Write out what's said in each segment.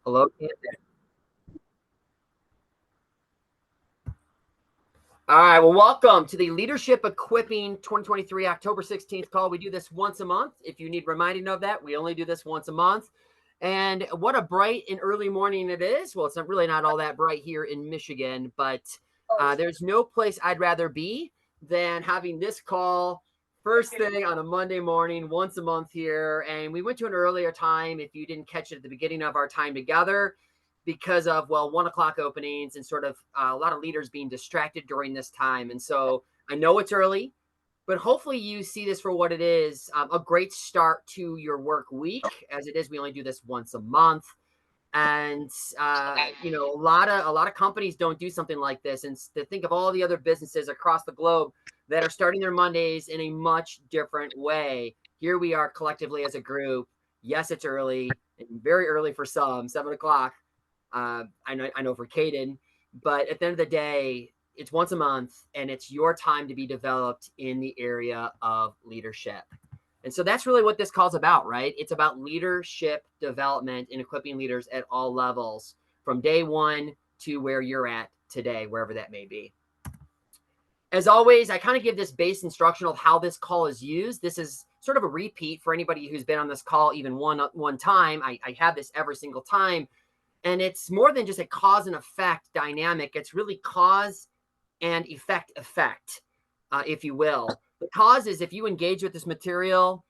Hello, Camden. All right. Well, welcome to the Leadership Equipping 2023 October 16th call. We do this once a month. If you need reminding of that, we only do this once a month. And what a bright and early morning it is. Well, it's not all that bright here in Michigan, but there's no place I'd rather be than having this call first thing on a Monday morning, once a month here. And we went to an earlier time if you didn't catch it at the beginning of our time together because of 1 o'clock openings and sort of a lot of leaders being distracted during this time. And so I know it's early, but hopefully you see this for what it is, a great start to your work week. As it is, we only do this once a month. And a lot of companies don't do something like this. And to think of all the other businesses across the globe that are starting their Mondays in a much different way. Here we are collectively as a group. Yes, it's early, and very early for some, 7 o'clock. I know for Caden, but at the end of the day, it's once a month and it's your time to be developed in the area of leadership. And so that's really what this call's about, right? It's about leadership development and equipping leaders at all levels from day one to where you're at today, wherever that may be. As always, I kind of give this base instruction of how this call is used. This is sort of a repeat for anybody who's been on this call even one time. I have this every single time. And it's more than just a cause and effect dynamic. It's really cause and effect, if you will. The cause is if you engage with this material,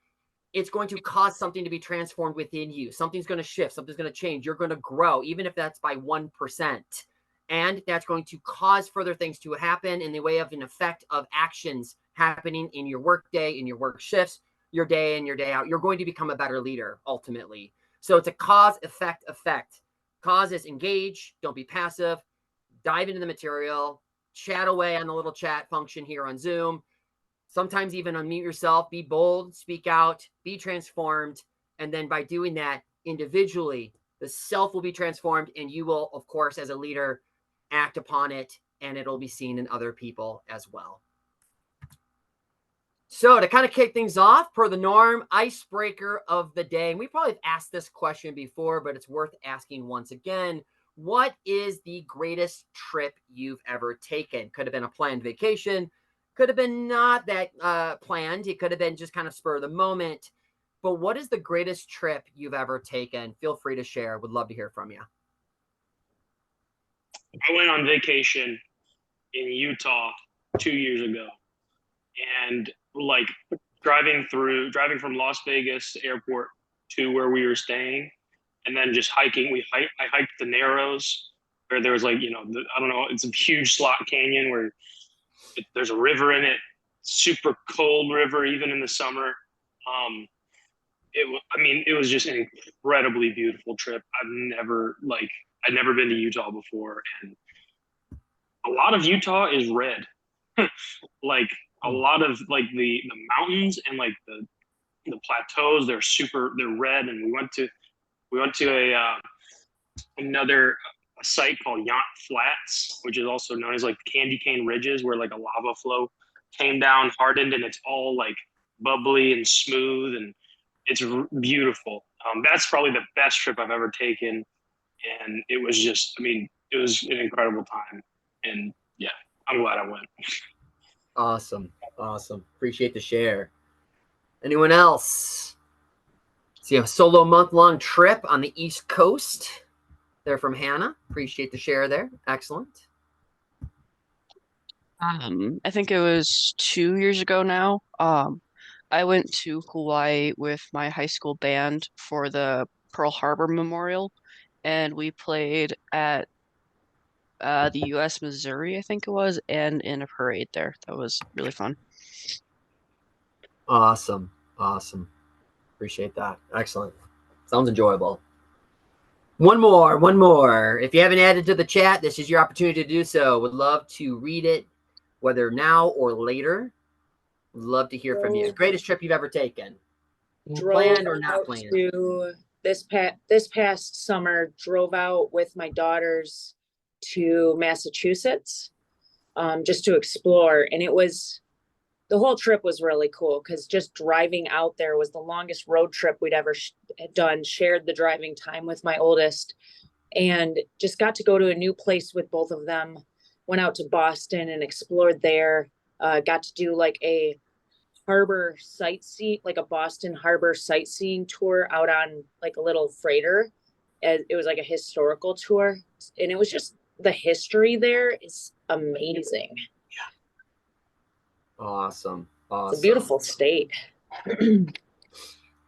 it's going to cause something to be transformed within you. Something's going to shift. Something's going to change. You're going to grow, even if that's by 1%. And that's going to cause further things to happen in the way of an effect of actions happening in your work day, in your work shifts, your day in, your day out. You're going to become a better leader, ultimately. So it's a cause, effect. Cause is engage, don't be passive, dive into the material, chat away on the little chat function here on Zoom. Sometimes even unmute yourself, be bold, speak out, be transformed. And then by doing that individually, the self will be transformed and you will, of course, as a leader, act upon it and it'll be seen in other people as well. So to kind of kick things off, per the norm, icebreaker of the day. And we probably have asked this question before, but it's worth asking once again. What is the greatest trip you've ever taken? Could have been a planned vacation. Could have been not that planned. It could have been just kind of spur of the moment. But what is the greatest trip you've ever taken? Feel free to share. Would love to hear from you. I went on vacation in Utah 2 years ago. And like driving from Las Vegas airport to where we were staying and then just hiking. I hiked the Narrows where there was I don't know, it's a huge slot canyon where there's a river in it, super cold river, even in the summer. It was just an incredibly beautiful trip. I'd never been to Utah before. And a lot of Utah is red. Like a lot of the mountains and the plateaus, they're red. And we went to another site called Yount Flats, which is also known as Candy Cane Ridges, where a lava flow came down, hardened, and it's all bubbly and smooth, and it's beautiful. That's probably the best trip I've ever taken, and it was it was an incredible time, and yeah, I'm glad I went. Awesome. Appreciate the share. Anyone else? See a solo month-long trip on the East Coast there from Hannah. Appreciate the share there. Excellent. I think it was 2 years ago now. I went to Hawaii with my high school band for the Pearl Harbor Memorial, and we played at the U.S. Missouri, I think it was, and in a parade there. That was really fun. Awesome. Appreciate that. Excellent. Sounds enjoyable. One more. If you haven't added to the chat, this is your opportunity to do so. Would love to read it, whether now or later. Would love to hear from you. Greatest trip you've ever taken? Planned or not planned? This past summer, drove out with my daughters to Massachusetts, just to explore. And the whole trip was really cool because just driving out there was the longest road trip we'd ever done. Shared the driving time with my oldest. and just got to go to a new place with both of them. Went out to Boston and explored there. Got to do like a harbor sightsee, like a Boston harbor sightseeing tour out on like a little freighter. It was like a historical tour, and it was just the history there is amazing. Awesome. It's a Awesome. beautiful state.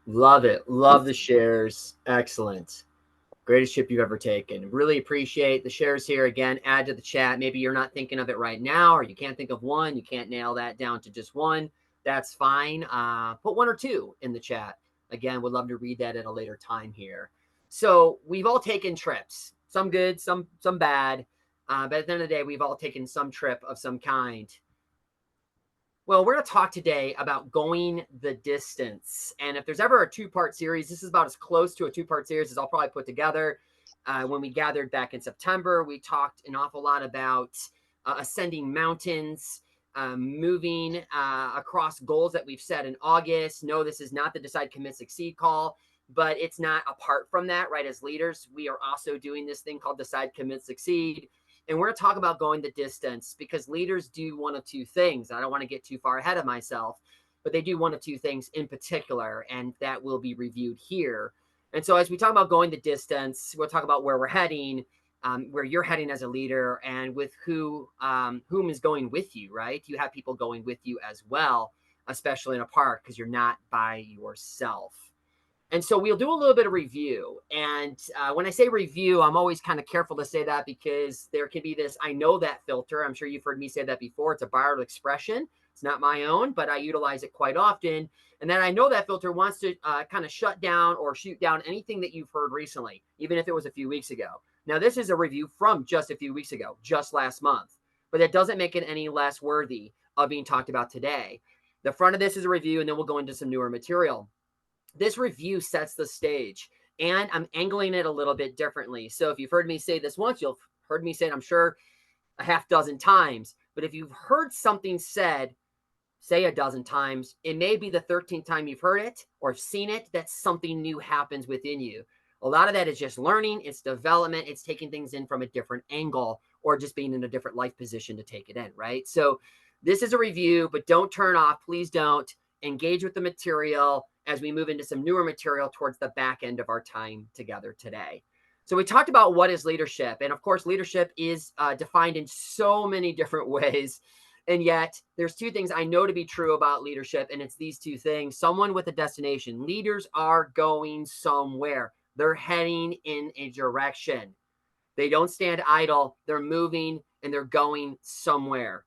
Love it. Love the shares. Excellent. Greatest trip you've ever taken. Really appreciate the shares here. Again, add to the chat. Maybe you're not thinking of it right now, or you can't think of one. You can't nail that down to just one. That's fine. Put one or two in the chat. Again, would love to read that at a later time here. So we've all taken trips, some good, some bad. But at the end of the day, we've all taken some trip of some kind. Well, we're going to talk today about going the distance. And if there's ever a two-part series, this is about as close to a two-part series as I'll probably put together. When we gathered back in September, we talked an awful lot about ascending mountains, moving across goals that we've set in August. No, this is not the Decide, Commit, Succeed call, but it's not apart from that, right? As leaders, we are also doing this thing called Decide, Commit, Succeed. And we're going to talk about going the distance because leaders do one of two things. I don't want to get too far ahead of myself, but they do one of two things in particular, and that will be reviewed here. And so as we talk about going the distance, we'll talk about where we're heading, where you're heading as a leader, and with whom is going with you, right? You have people going with you as well, especially in a park because you're not by yourself. And so we'll do a little bit of review. And when I say review, I'm always kind of careful to say that because there can be this, I know that filter. I'm sure you've heard me say that before. It's a borrowed expression. It's not my own, but I utilize it quite often. And then I know that filter wants to kind of shut down or shoot down anything that you've heard recently, even if it was a few weeks ago. Now, this is a review from just a few weeks ago, just last month, but that doesn't make it any less worthy of being talked about today. The front of this is a review, and then we'll go into some newer material. This review sets the stage, and I'm angling it a little bit differently. So if you've heard me say this once, you've heard me say it, I'm sure, a half dozen times. But if you've heard something said, say a dozen times, it may be the 13th time you've heard it or seen it, that something new happens within you. A lot of that is just learning, it's development, it's taking things in from a different angle or just being in a different life position to take it in, right? So this is a review, but don't turn off. Please don't. Engage with the material as we move into some newer material towards the back end of our time together today. So we talked about what is leadership. And of course, leadership is defined in so many different ways. And yet there's two things I know to be true about leadership. And it's these two things. Someone with a destination. Leaders are going somewhere. They're heading in a direction. They don't stand idle. They're moving and they're going somewhere.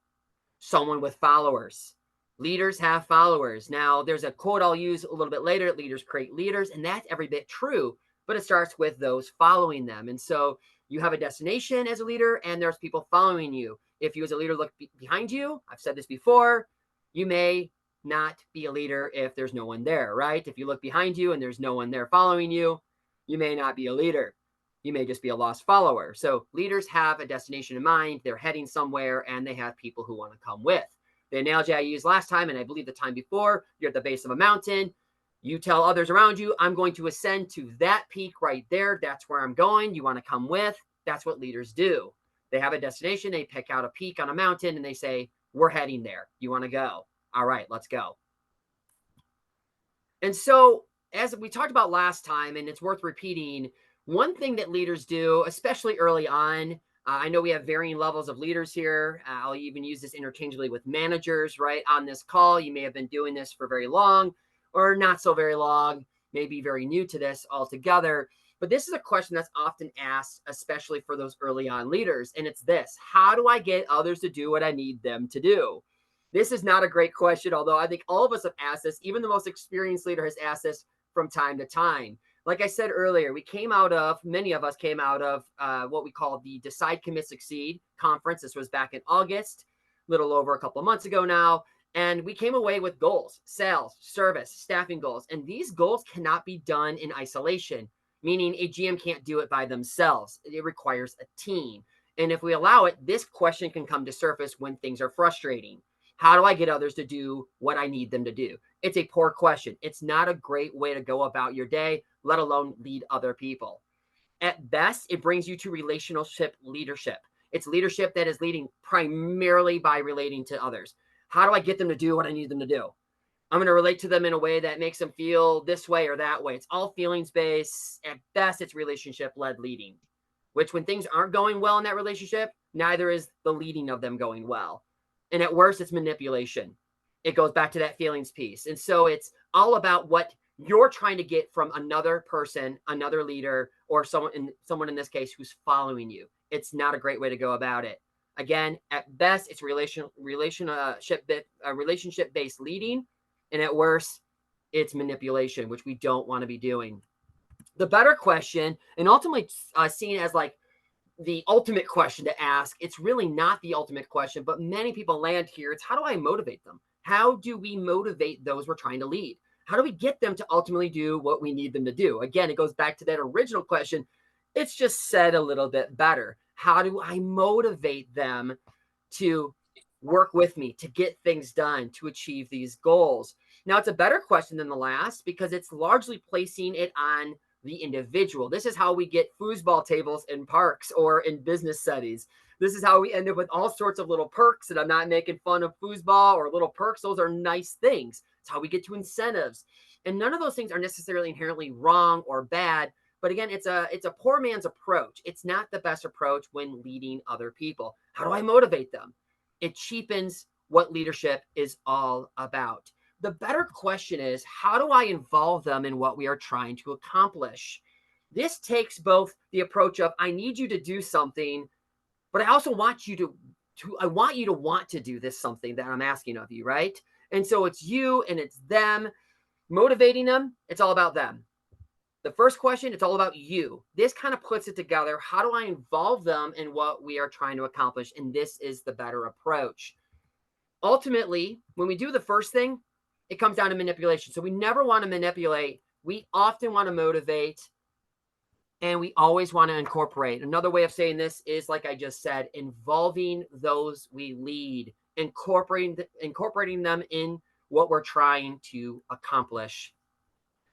Someone with followers. Leaders have followers. Now, there's a quote I'll use a little bit later. Leaders create leaders, and that's every bit true, but it starts with those following them. And so you have a destination as a leader, and there's people following you. If you as a leader look behind you, I've said this before, you may not be a leader if there's no one there, right? If you look behind you and there's no one there following you, you may not be a leader. You may just be a lost follower. So leaders have a destination in mind. They're heading somewhere, and they have people who want to come with. The analogy I used last time, and I believe the time before, you're at the base of a mountain. You tell others around you, I'm going to ascend to that peak right there. That's where I'm going. You want to come with? That's what leaders do. They have a destination. They pick out a peak on a mountain, and they say, we're heading there. You want to go? All right, let's go. And so as we talked about last time, and it's worth repeating, one thing that leaders do, especially early on, I know we have varying levels of leaders here. I'll even use this interchangeably with managers, right? On this call, you may have been doing this for very long or not so very long, maybe very new to this altogether. But this is a question that's often asked, especially for those early on leaders. And it's this: how do I get others to do what I need them to do? This is not a great question, although I think all of us have asked this. Even the most experienced leader has asked this from time to time. Like I said earlier, many of us came out of what we call the Decide, Commit, Succeed conference. This was back in August, a little over a couple of months ago now. And we came away with goals, sales, service, staffing goals. And these goals cannot be done in isolation, meaning a GM can't do it by themselves. It requires a team. And if we allow it, this question can come to surface when things are frustrating. How do I get others to do what I need them to do? It's a poor question. It's not a great way to go about your day, let alone lead other people. At best, it brings you to relationship leadership. It's leadership that is leading primarily by relating to others. How do I get them to do what I need them to do? I'm going to relate to them in a way that makes them feel this way or that way. It's all feelings based. At best, it's relationship led leading, which when things aren't going well in that relationship, neither is the leading of them going well. And at worst, it's manipulation. It goes back to that feelings piece. And so it's all about what you're trying to get from another person, another leader, or someone in this case who's following you. It's not a great way to go about it. Again, at best, it's relationship based leading. And at worst, it's manipulation, which we don't want to be doing. The better question, and ultimately seen as like the ultimate question to ask, it's really not the ultimate question, but many people land here. It's how do I motivate them? How do we motivate those we're trying to lead? How do we get them to ultimately do what we need them to do? Again, it goes back to that original question. It's just said a little bit better. How do I motivate them to work with me, to get things done, to achieve these goals? Now, it's a better question than the last because it's largely placing it on the individual. This is how we get foosball tables in parks or in business settings. This is how we end up with all sorts of little perks. And I'm not making fun of foosball or little perks. Those are nice things. It's how we get to incentives. And none of those things are necessarily inherently wrong or bad. But again, it's a poor man's approach. It's not the best approach when leading other people. How do I motivate them? It cheapens what leadership is all about. The better question is, how do I involve them in what we are trying to accomplish? This takes both the approach of, I need you to do something, but I also want you to want to do this something that I'm asking of you, right? And so it's you and it's them. Motivating them, it's all about them. The first question, it's all about you. This kind of puts it together. How do I involve them in what we are trying to accomplish? And this is the better approach. Ultimately, when we do the first thing, it comes down to manipulation. So we never want to manipulate. We often want to motivate, and we always want to incorporate. Another way of saying this is, like I just said, involving those we lead, incorporating them in what we're trying to accomplish.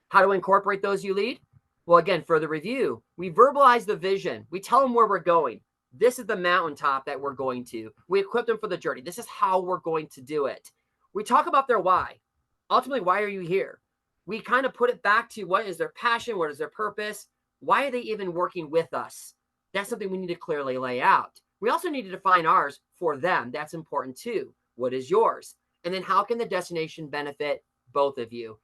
How do we incorporate those you lead? Well, again, for the review, we verbalize the vision. We tell them where we're going. This is the mountaintop that we're going to. We equip them for the journey. This is how we're going to do it. We talk about their why. Ultimately, why are you here? We kind of put it back to what is their passion? What is their purpose? Why are they even working with us? That's something we need to clearly lay out. We also need to define ours for them. That's important too. What is yours? And then how can the destination benefit both of you?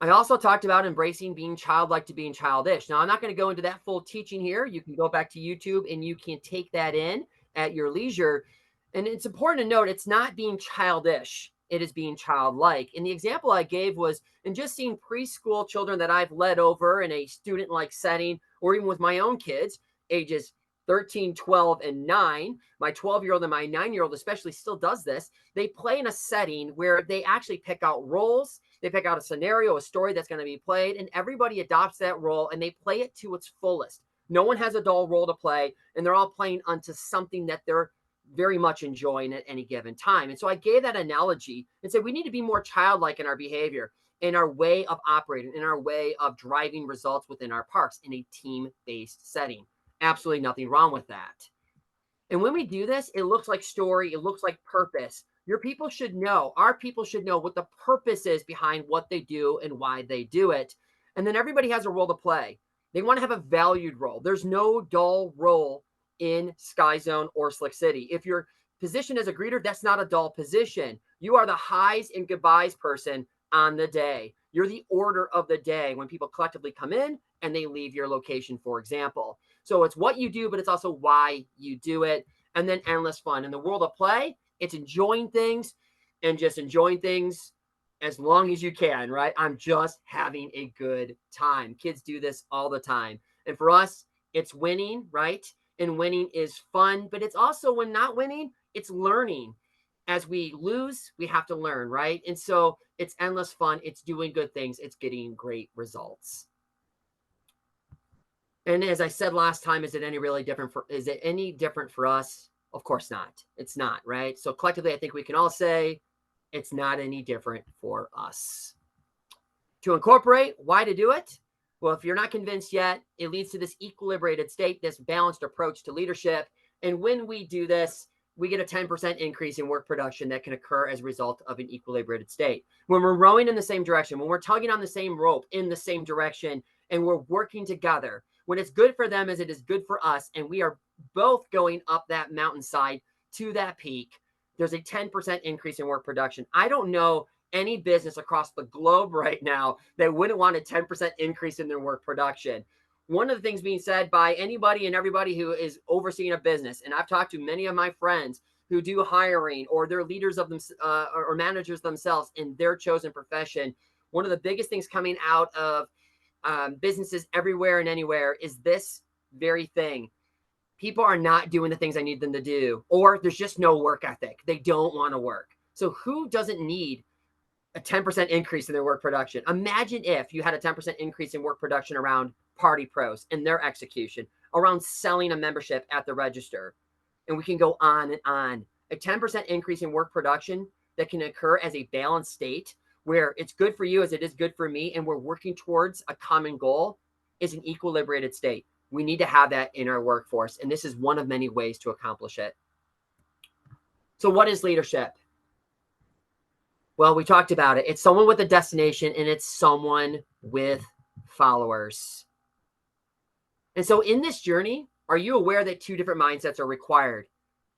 I also talked about embracing being childlike to being childish. Now, I'm not going to go into that full teaching here. You can go back to YouTube and you can take that in at your leisure. And it's important to note, it's not being childish. It is being childlike. And the example I gave was in just seeing preschool children that I've led over in a student-like setting, or even with my own kids, ages 13, 12, and 9. My 12-year-old and my 9-year-old especially still does this. They play in a setting where they actually pick out roles. They pick out a scenario, a story that's going to be played, and everybody adopts that role and they play it to its fullest. No one has a dull role to play, and they're all playing onto something that they're very much enjoying at any given time. And so I gave that analogy and said we need to be more childlike in our behavior, in our way of operating, in our way of driving results within our parks in a team-based setting. Absolutely nothing wrong with that. And when we do this, it looks like story, it looks like purpose. Your people should know, our people should know what the purpose is behind what they do and why they do it. And then everybody has a role to play. They want to have a valued role. There's no dull role in Sky Zone or Slick City. If you're positioned as a greeter, that's not a dull position. You are the highs and goodbyes person on the day. You're the order of the day when people collectively come in and they leave your location, for example. So it's what you do, but it's also why you do it. And then endless fun. In the world of play, it's enjoying things and just enjoying things as long as you can, right? I'm just having a good time. Kids do this all the time. And for us, it's winning, right? And winning is fun, but it's also when not winning, it's learning. As we lose, we have to learn, right? And so it's endless fun. It's doing good things. It's getting great results. And as I said last time, is it any different for us? Of course not. It's not, right? So collectively, I think we can all say it's not any different for us. To incorporate, why to do it? Well, if you're not convinced yet, it leads to this equilibrated state, this balanced approach to leadership. And when we do this, we get a 10% increase in work production that can occur as a result of an equilibrated state. When we're rowing in the same direction, when we're tugging on the same rope in the same direction, and we're working together, when it's good for them as it is good for us, and we are both going up that mountainside to that peak, there's a 10% increase in work production. I don't know any business across the globe right now that wouldn't want a 10% increase in their work production. One of the things being said by anybody and everybody who is overseeing a business, and I've talked to many of my friends who do hiring, or they're leaders of them or managers themselves in their chosen profession, one of the biggest things coming out of businesses everywhere and anywhere is this very thing. People are not doing the things I need them to do, or there's just no work ethic. They don't want to work. So who doesn't need a 10% increase in their work production? Imagine if you had a 10% increase in work production around party pros and their execution, around selling a membership at the register. And we can go on and on. A 10% increase in work production that can occur as a balanced state where it's good for you as it is good for me, and we're working towards a common goal, is an equilibrated state. We need to have that in our workforce, and this is one of many ways to accomplish it. So what is leadership? Well, we talked about it. It's someone with a destination, and it's someone with followers. And so in this journey, are you aware that two different mindsets are required?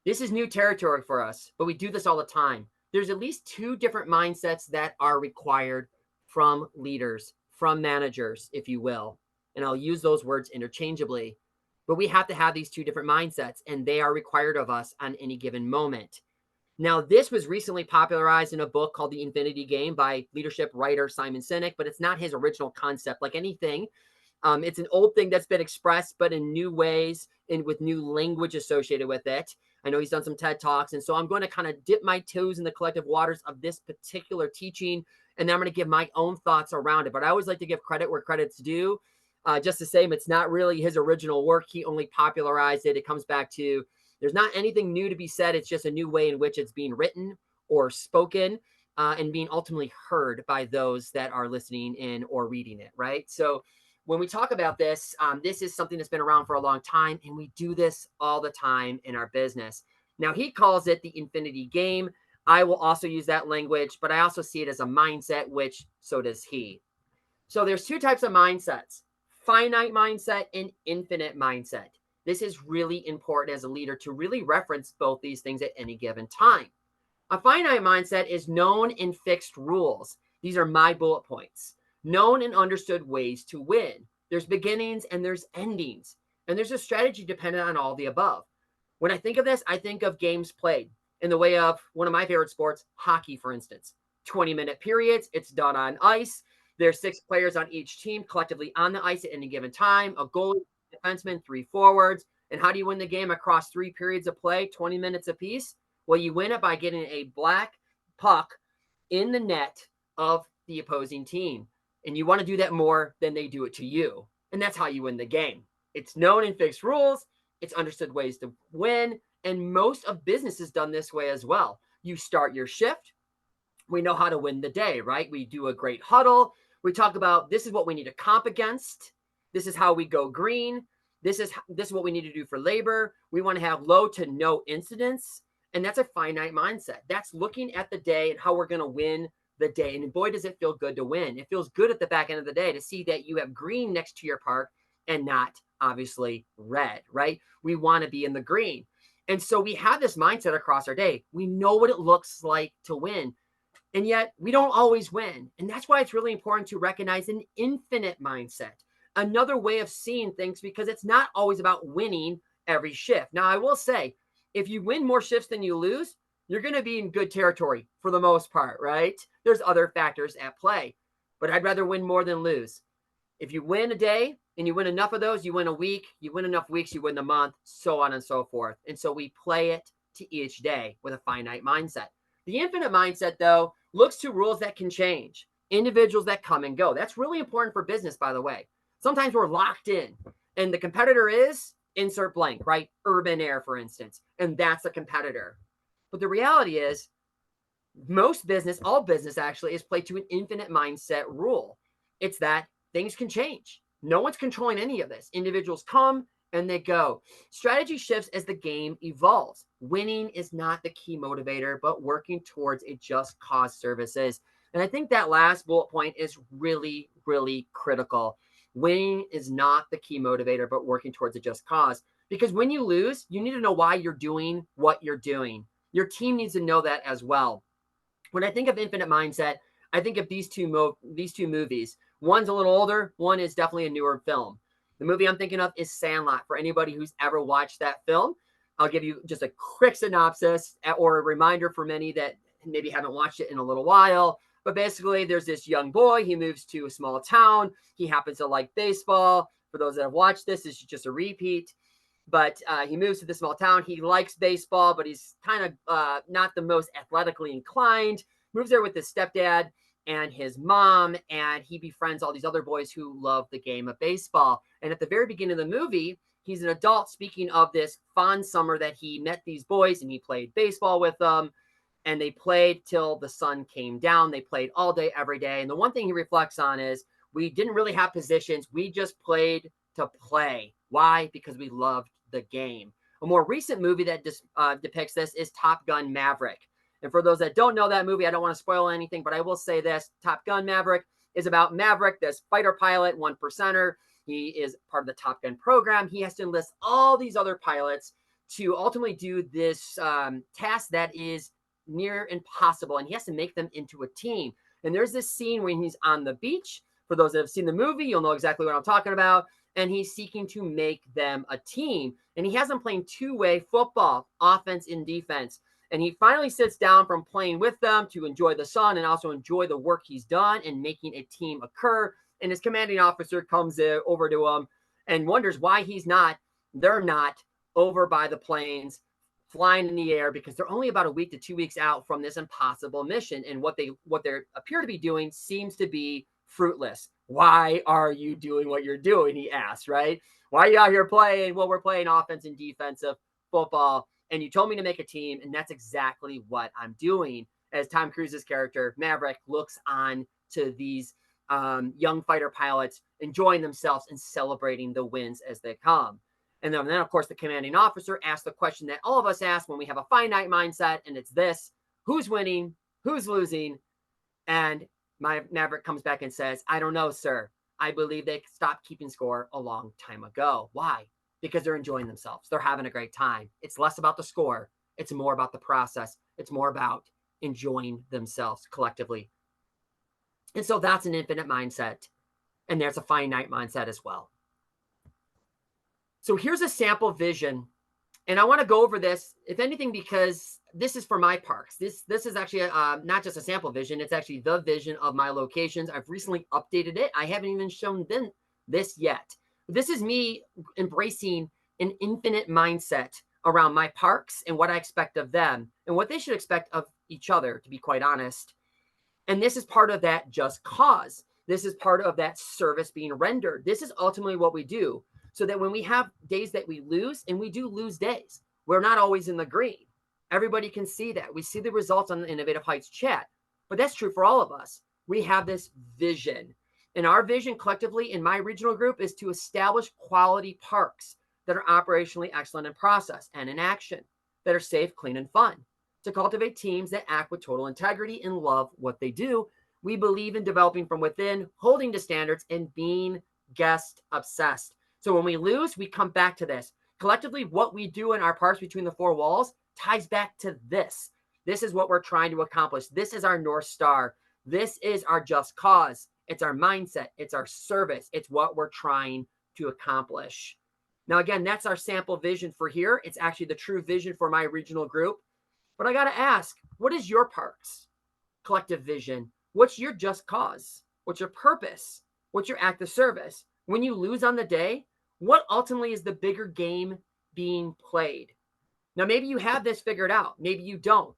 This is new territory for us, but we do this all the time. There's at least two different mindsets that are required from leaders, from managers, if you will. And I'll use those words interchangeably. But we have to have these two different mindsets, and they are required of us on any given moment. Now, this was recently popularized in a book called The Infinity Game by leadership writer Simon Sinek, but it's not his original concept. Like anything, it's an old thing that's been expressed, but in new ways and with new language associated with it. I know he's done some TED Talks, and so I'm going to kind of dip my toes in the collective waters of this particular teaching, and then I'm going to give my own thoughts around it. But I always like to give credit where credit's due. Just the same, it's not really his original work. He only popularized it. It comes back to there's not anything new to be said. It's just a new way in which it's being written or spoken and being ultimately heard by those that are listening in or reading it, right? So when we talk about this, this is something that's been around for a long time, and we do this all the time in our business. Now, he calls it the infinity game. I will also use that language, but I also see it as a mindset, which so does he. So there's two types of mindsets: finite mindset and infinite mindset. This is really important as a leader to really reference both these things at any given time. A finite mindset is known and fixed rules. These are my bullet points. Known and understood ways to win. There's beginnings and there's endings. And there's a strategy dependent on all the above. When I think of this, I think of games played in the way of one of my favorite sports, hockey, for instance. 20-minute periods. It's done on ice. There's 6 players on each team collectively on the ice at any given time. A goalie, defenseman, 3 forwards. And how do you win the game across 3 periods of play, 20 minutes apiece? Well, you win it by getting a black puck in the net of the opposing team. And you want to do that more than they do it to you. And that's how you win the game. It's known and fixed rules. It's understood ways to win. And most of business is done this way as well. You start your shift. We know how to win the day, right? We do a great huddle. We talk about this is what we need to comp against. This is how we go green. This is what we need to do for labor. We want to have low to no incidents. And that's a finite mindset. That's looking at the day and how we're going to win the day. And boy, does it feel good to win. It feels good at the back end of the day to see that you have green next to your park and not obviously red, right? We want to be in the green. And so we have this mindset across our day. We know what it looks like to win. And yet we don't always win. And that's why it's really important to recognize an infinite mindset, another way of seeing things, because it's not always about winning every shift. Now, I will say, if you win more shifts than you lose, you're going to be in good territory for the most part, right? There's other factors at play, but I'd rather win more than lose. If you win a day and you win enough of those, you win a week, you win enough weeks, you win the month, so on and so forth. And so we play it to each day with a finite mindset. The infinite mindset, though, looks to rules that can change, individuals that come and go. That's really important for business, by the way. Sometimes we're locked in, and the competitor is insert blank, right? Urban Air, for instance, and that's a competitor. But the reality is most business, all business actually, is played to an infinite mindset rule. It's that things can change. No one's controlling any of this. Individuals come and they go. Strategy shifts as the game evolves. Winning is not the key motivator, but working towards a just cause services. And I think that last bullet point is really, really critical. Winning is not the key motivator, but working towards a just cause. Because when you lose, you need to know why you're doing what you're doing. Your team needs to know that as well. When I think of Infinite Mindset, I think of these two movies. One's a little older, one is definitely a newer film. The movie I'm thinking of is Sandlot. For anybody who's ever watched that film, I'll give you just a quick synopsis or a reminder for many that maybe haven't watched it in a little while. But basically, there's this young boy. He moves to a small town. He happens to like baseball. For those that have watched this is just a repeat. But he moves to the small town. He likes baseball, but he's kind of not the most athletically inclined. Moves there with his stepdad and his mom, and he befriends all these other boys who love the game of baseball. And at the very beginning of the movie, he's an adult speaking of this fond summer that he met these boys and he played baseball with them. And they played till the sun came down. They played all day, every day. And the one thing he reflects on is we didn't really have positions. We just played to play. Why? Because we loved the game. A more recent movie that depicts this is Top Gun Maverick. And for those that don't know that movie, I don't want to spoil anything, but I will say this. Top Gun Maverick is about Maverick, this fighter pilot, 1%er. He is part of the Top Gun program. He has to enlist all these other pilots to ultimately do this task that is near impossible, and he has to make them into a team. And there's this scene when he's on the beach. For those that have seen the movie, you'll know exactly what I'm talking about. And he's seeking to make them a team. And he has them playing two-way football, offense and defense. And he finally sits down from playing with them to enjoy the sun and also enjoy the work he's done and making a team occur. And his commanding officer comes over to him and wonders why they're not over by the planes flying in the air, because they're only about a week to 2 weeks out from this impossible mission. And what they appear to be doing seems to be fruitless. Why are you doing what you're doing? He asks, right? Why are you out here playing? Well, we're playing offense and defensive football. And you told me to make a team, and that's exactly what I'm doing. As Tom Cruise's character, Maverick, looks on to these young fighter pilots enjoying themselves and celebrating the wins as they come. And then, of course, the commanding officer asks the question that all of us ask when we have a finite mindset, and it's this: who's winning? Who's losing? And Maverick comes back and says, I don't know, sir. I believe they stopped keeping score a long time ago. Why? Because they're enjoying themselves. They're having a great time. It's less about the score. It's more about the process. It's more about enjoying themselves collectively. And so that's an infinite mindset. And there's a finite mindset as well. So here's a sample vision. And I want to go over this, if anything, because this is for my parks. This is actually not just a sample vision. It's actually the vision of my locations. I've recently updated it. I haven't even shown them this yet. This is me embracing an infinite mindset around my parks and what I expect of them and what they should expect of each other, to be quite honest. And this is part of that just cause. This is part of that service being rendered. This is ultimately what we do, so that when we have days that we lose, and we do lose days, we're not always in the green. Everybody can see that. We see the results on the Innovative Heights chat, but that's true for all of us. We have this vision. And our vision collectively in my regional group is to establish quality parks that are operationally excellent in process and in action, that are safe, clean, and fun, to cultivate teams that act with total integrity and love what they do. We believe in developing from within, holding to standards, and being guest obsessed. So when we lose, we come back to this. Collectively, what we do in our parks between the four walls ties back to this. This is what we're trying to accomplish. This is our North Star. This is our just cause. It's our mindset. It's our service. It's what we're trying to accomplish. Now, again, that's our sample vision for here. It's actually the true vision for my regional group. But I got to ask, what is your parks collective vision? What's your just cause? What's your purpose? What's your act of service? When you lose on the day, what ultimately is the bigger game being played? Now, maybe you have this figured out. Maybe you don't.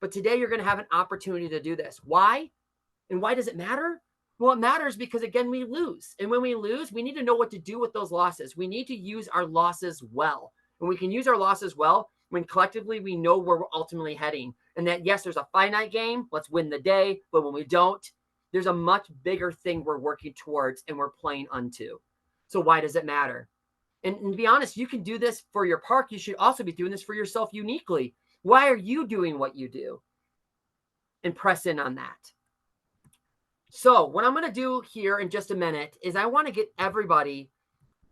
But today you're going to have an opportunity to do this. Why? And why does it matter? Well, it matters because, again, we lose. And when we lose, we need to know what to do with those losses. We need to use our losses well. And we can use our losses well when collectively we know where we're ultimately heading. And that, yes, there's a finite game. Let's win the day. But when we don't, there's a much bigger thing we're working towards and we're playing unto. So why does it matter? And to be honest, you can do this for your park. You should also be doing this for yourself uniquely. Why are you doing what you do? And press in on that. So what I'm going to do here in just a minute is I want to get everybody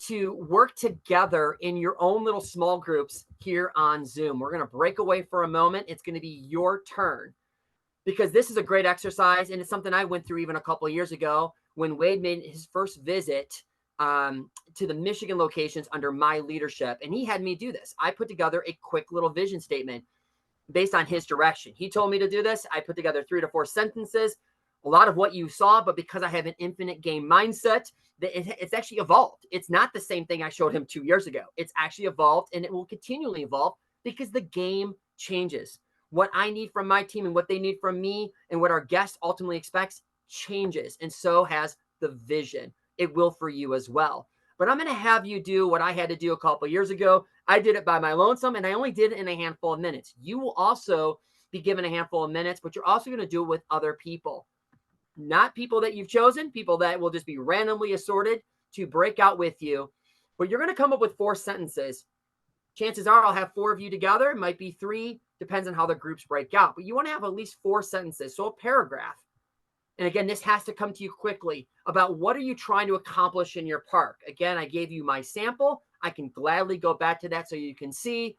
to work together in your own little small groups here on Zoom. We're going to break away for a moment. It's going to be your turn because this is a great exercise. And it's something I went through even a couple of years ago when Wade made his first visit to the Michigan locations under my leadership. And he had me do this. I put together a quick little vision statement based on his direction. He told me to do this. I put together 3 to 4 sentences, a lot of what you saw, but because I have an infinite game mindset, it's actually evolved. It's not the same thing I showed him 2 years ago. It's actually evolved, and it will continually evolve because the game changes. What I need from my team and what they need from me and what our guest ultimately expects changes, and so has the vision. It will for you as well. But I'm going to have you do what I had to do a couple of years ago. I did it by my lonesome, and I only did it in a handful of minutes. You will also be given a handful of minutes, but you're also going to do it with other people. Not people that you've chosen, people that will just be randomly assorted to break out with you. But you're going to come up with 4 sentences. Chances are I'll have 4 of you together. It might be 3, depends on how the groups break out. But you want to have at least 4 sentences, so a paragraph. And again, this has to come to you quickly about what are you trying to accomplish in your park. Again, I gave you my sample. I can gladly go back to that so you can see.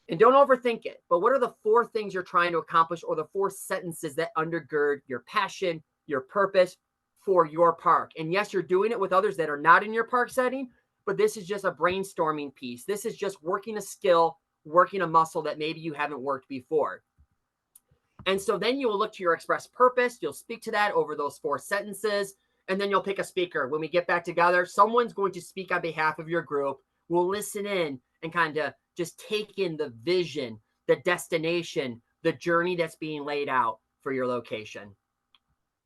And don't overthink it. But what are the 4 things you're trying to accomplish, or the 4 sentences that undergird your passion, your purpose for your park? And yes, you're doing it with others that are not in your park setting, but this is just a brainstorming piece. This is just working a skill, working a muscle that maybe you haven't worked before. And so then you will look to your express purpose. You'll speak to that over those 4 sentences. And then you'll pick a speaker. When we get back together, someone's going to speak on behalf of your group. We'll listen in and kind of just take in the vision, the destination, the journey that's being laid out for your location.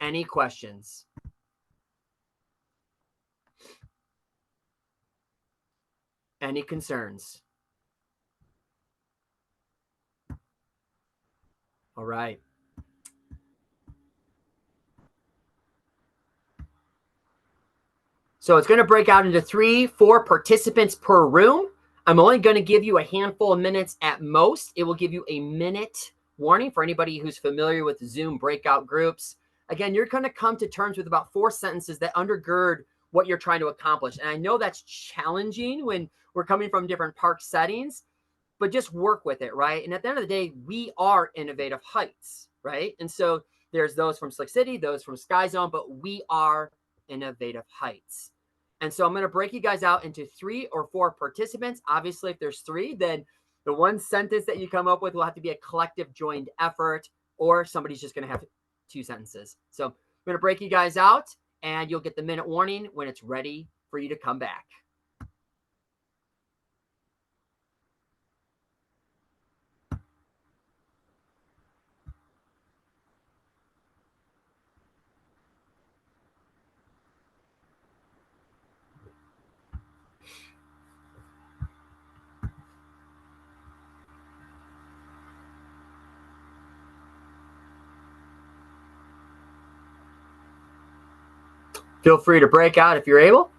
Any questions? Any concerns? All right. So it's going to break out into 3, 4 participants per room. I'm only going to give you a handful of minutes at most. It will give you a minute warning for anybody who's familiar with Zoom breakout groups. Again, you're going to come to terms with about 4 sentences that undergird what you're trying to accomplish. And I know that's challenging when we're coming from different park settings, but just work with it, right? And at the end of the day, we are Innovative Heights, right? And so there's those from Slick City, those from Sky Zone, but we are Innovative Heights. And so I'm going to break you guys out into 3 or 4 participants. Obviously, if there's 3, then the one sentence that you come up with will have to be a collective joined effort, or somebody's just going to have 2 sentences. So I'm going to break you guys out, and you'll get the minute warning when it's ready for you to come back. Feel free to break out if you're able.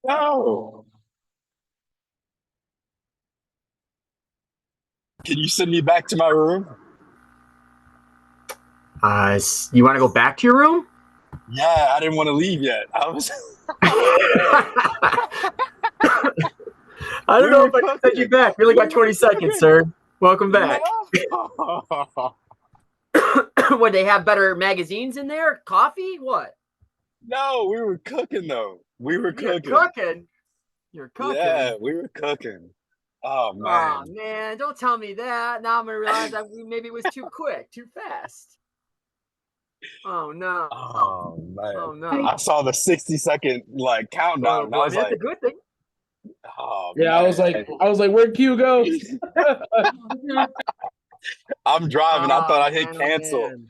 No. Can you send me back to my room? You want to go back to your room? Yeah, I didn't want to leave yet. I was. I don't We know were if I can send you cooking. back. We only got We 20 were seconds, cooking. sir. Welcome back. No. Would they have better magazines in there? Coffee? What? No, we were cooking though. We were You're cooking. cooking. You're Yeah, cooking. we were cooking. Oh Oh man. man, don't tell me that. Now I'm gonna realize that maybe it was too quick, too fast. Oh no. Oh man. Oh no. I saw the 60-second like countdown Oh and I boy. I was mean, that's a like, good thing. oh Yeah, I was man. like, where'd Q go? I'm driving. I thought Oh I hit man, oh cancel. man.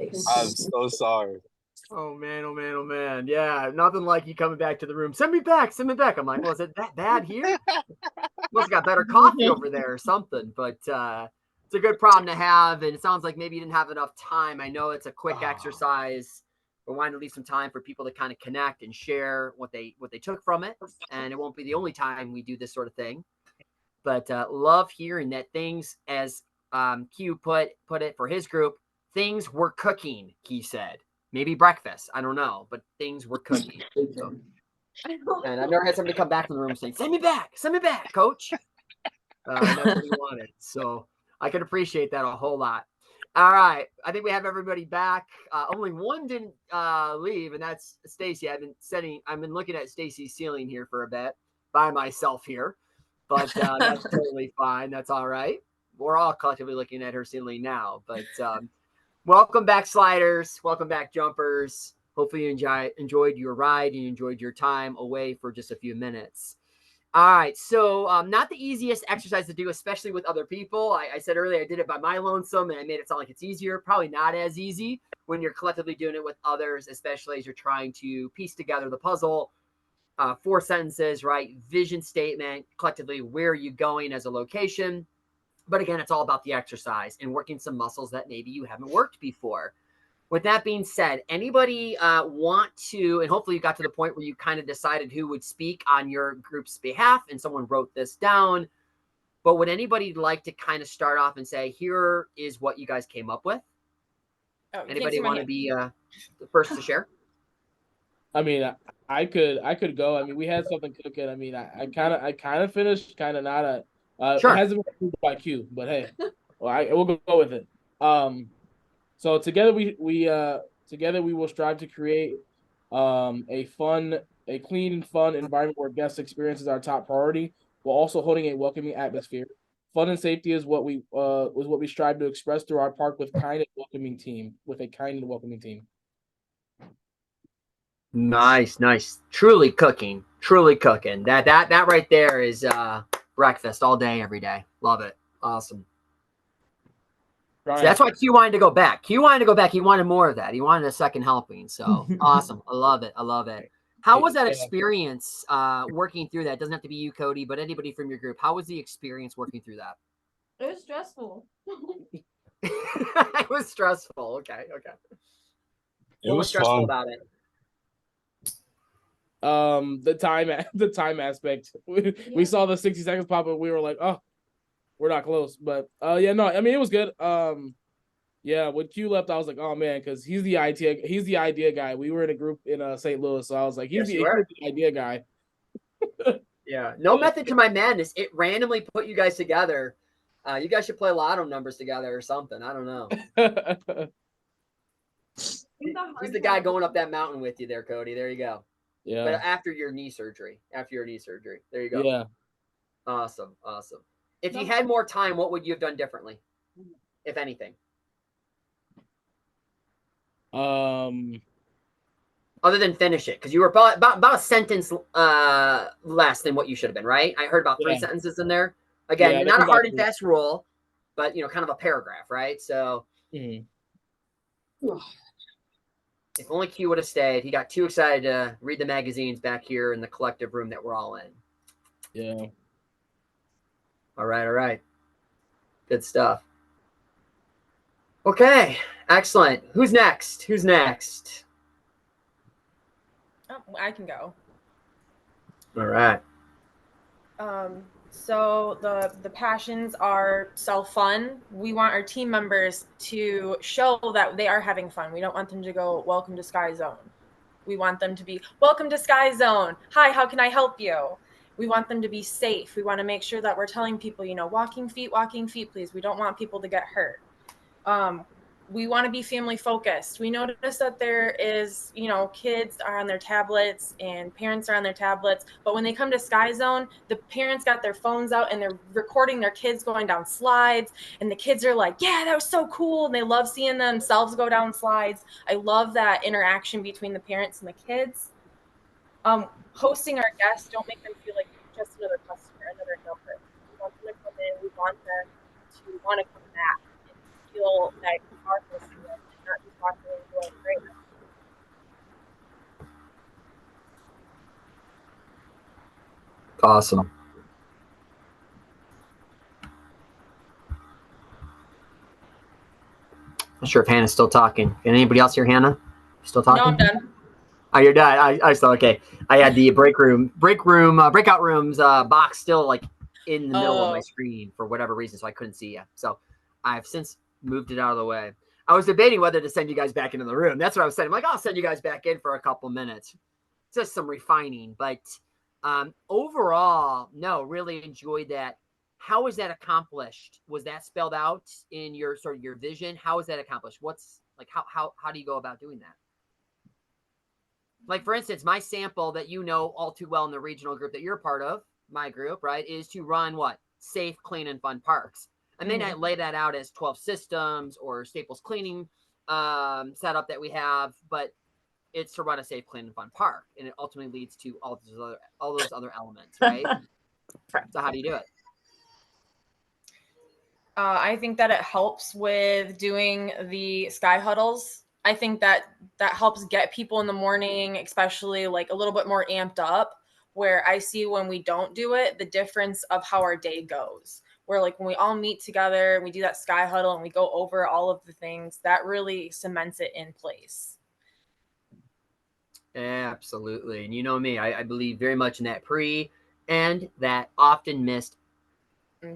I'm so sorry. Oh man, oh man, oh man. Yeah, nothing like you coming back to the room. Send me back, send me back. I'm like, well, is it that bad here? Must have got better coffee over there or something. But it's a good problem to have. And it sounds like maybe you didn't have enough time. I know it's a quick exercise. We're wanting to leave some time for people to kind of connect and share what they took from it. And it won't be the only time we do this sort of thing. But love hearing that things, as Q put it for his group, things were cooking, he said. Maybe breakfast. I don't know, but things were cooking. So, and I've never had somebody come back from the room saying, send me back, coach. And that's what he wanted. So I can appreciate that a whole lot. All right. I think we have everybody back. Only one didn't leave, and that's Stacy. I've been looking at Stacy's ceiling here for a bit by myself here, but that's totally fine. That's all right. We're all collectively looking at her ceiling now, but welcome back, sliders. Welcome back, jumpers. Hopefully you enjoyed your ride and you enjoyed your time away for just a few minutes. All right. So not the easiest exercise to do, especially with other people. I said earlier I did it by my lonesome and I made it sound like it's easier. Probably not as easy when you're collectively doing it with others, especially as you're trying to piece together the puzzle. 4 sentences, right? Vision statement, collectively, where are you going as a location? But again, it's all about the exercise and working some muscles that maybe you haven't worked before. With that being said, anybody want to, and hopefully you got to the point where you kind of decided who would speak on your group's behalf and someone wrote this down, but would anybody like to kind of start off and say, here is what you guys came up with? Anybody want to be the first to share? I mean, I could go. I mean, we had something cooking. I mean, I kind of finished, kind of not. Sure. It hasn't been approved by Q, but hey, we'll go with it. So together we will strive to create a clean and fun environment where guest experience is our top priority, while also holding a welcoming atmosphere. Fun and safety is what we strive to express through our park with a kind and welcoming team. Nice. Truly cooking. That right there is breakfast all day, every day. Love it. Awesome. So that's why Q wanted to go back. He wanted more of that. He wanted a second helping. So awesome. I love it. How was that experience working through that? It doesn't have to be you, Cody, but anybody from your group. How was the experience working through that? It was stressful. It was stressful. Okay. What was stressful fun. about it? The time aspect. We saw the 60 seconds pop up. We were like, oh, we're not close. But yeah, no, I mean it was good. Yeah, when Q left, I was like, oh man, because he's the idea guy. We were in a group in St. Louis, so I was like, he's the idea guy. Yeah, no method to my madness. It randomly put you guys together. You guys should play lotto numbers together or something. I don't know. He's the guy going up that mountain with you there, Cody. There you go. Yeah. But after your knee surgery. There you go. Yeah. Awesome. If you had more time, what would you have done differently, if anything? Other than finish it, because you were about a sentence less than what you should have been, right? I heard about 3 sentences in there. Again, not a hard and fast rule, but kind of a paragraph, right? So if only Q would have stayed. He got too excited to read the magazines back here in the collective room that we're all in. Yeah. All right. Good stuff. Okay, excellent. Who's next? Oh, I can go. All right. So the passions are self-fun. We want our team members to show that they are having fun. We don't want them to go, welcome to Sky Zone. We want them to be, welcome to Sky Zone. Hi, how can I help you? We want them to be safe. We want to make sure that we're telling people, walking feet, please. We don't want people to get hurt. We want to be family focused. We notice that there is, kids are on their tablets and parents are on their tablets, but when they come to Sky Zone, the parents got their phones out and they're recording their kids going down slides, and the kids are like, yeah, that was so cool, and they love seeing themselves go down slides. I love that interaction between the parents and the kids. Hosting our guests, don't make them feel like just another customer, another number. We want them to come in, we want them to want to come back and feel that you are hosting them and not just walking in and going, great. Awesome. Not sure if Hannah's still talking. Can anybody else hear Hannah? Still talking? No, I'm done. Oh, you're done. I still okay. I had the breakout rooms box still like in the middle of my screen for whatever reason, so I couldn't see you. So I've since moved it out of the way. I was debating whether to send you guys back into the room. That's what I was saying. I'm like, I'll send you guys back in for a couple minutes. Just some refining, but overall, no, really enjoyed that. How was that accomplished? Was that spelled out in your sort of your vision? How is that accomplished? What's like how do you go about doing that? Like, for instance, my sample that you know all too well in the regional group that you're part of, my group, right, is to run what? Safe, clean, and fun parks. I may not lay that out as 12 systems or Staples cleaning setup that we have, but it's to run a safe, clean, and fun park. And it ultimately leads to all those other elements, right? So how do you do it? I think that it helps with doing the sky huddles. I think that helps get people in the morning, especially like a little bit more amped up, where I see when we don't do it, the difference of how our day goes. Where like when we all meet together and we do that sky huddle and we go over all of the things, that really cements it in place. Absolutely. And you know me, I believe very much in that pre and that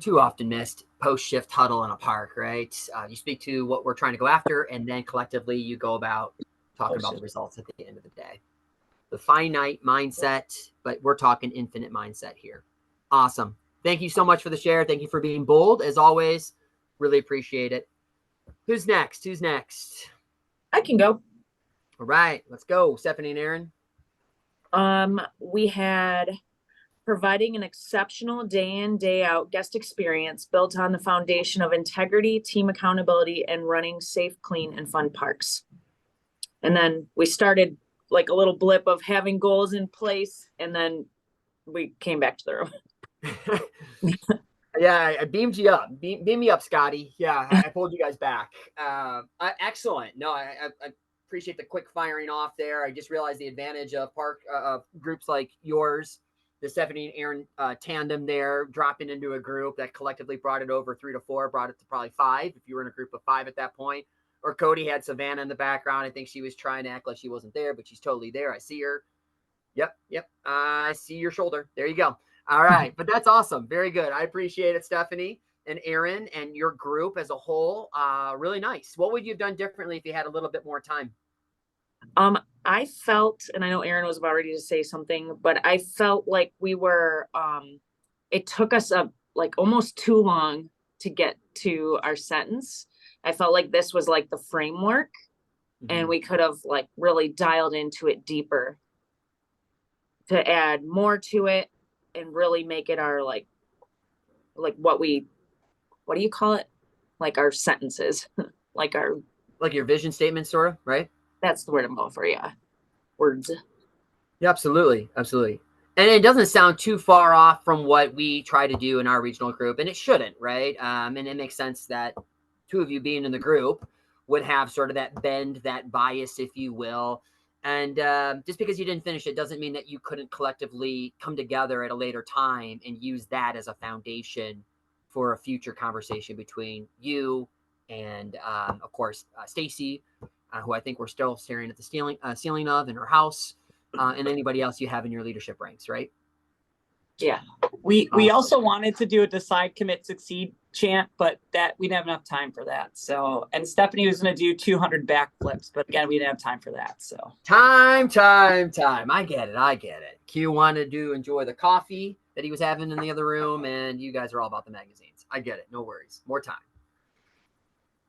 too often missed post-shift huddle in a park, right? You speak to what we're trying to go after, and then collectively you go about talking about the results at the end of the day. The finite mindset, but we're talking infinite mindset here. Awesome. Thank you so much for the share. Thank you for being bold, as always. Really appreciate it. Who's next? I can go. All right, let's go. Stephanie and Aaron. We had providing an exceptional day in, day out guest experience built on the foundation of integrity, team accountability, and running safe, clean, and fun parks. And then we started like a little blip of having goals in place, and then we came back to the room. Yeah, I beamed you up. Beam me up, Scotty. Yeah, I pulled you guys back. Excellent. No, I appreciate the quick firing off there. I just realized the advantage of park groups like yours, the Stephanie and Aaron tandem there, dropping into a group that collectively brought it over 3 to 4, brought it to probably 5 if you were in a group of 5 at that point. Or Cody had Savannah in the background. I think she was trying to act like she wasn't there, but she's totally there. I see her. Yep. I see your shoulder. There you go. All right. But that's awesome. Very good. I appreciate it, Stephanie and Aaron and your group as a whole. Really nice. What would you have done differently if you had a little bit more time? I felt, and I know Aaron was about ready to say something, but I felt like we were, it took us like almost too long to get to our sentence. I felt like this was like the framework, and we could have like really dialed into it deeper to add more to it and really make it our like what do you call it? Like our sentences, like your vision statement, sort of, right? That's the word I'm going for. Yeah. Words. Yeah, absolutely. Absolutely. And it doesn't sound too far off from what we try to do in our regional group, and it shouldn't, right? And it makes sense that 2 of you being in the group would have sort of that bend, that bias, if you will. And just because you didn't finish it doesn't mean that you couldn't collectively come together at a later time and use that as a foundation for a future conversation between you and, of course, Stacy, who I think we're still staring at the ceiling of in her house, and anybody else you have in your leadership ranks, right? Yeah. We also wanted to do a decide, commit, succeed chant, but that we didn't have enough time for that. So, and Stephanie was going to do 200 backflips, but again, we didn't have time for that. So Time. I get it. Q wanted to enjoy the coffee that he was having in the other room, and you guys are all about the magazines. I get it. No worries. More time.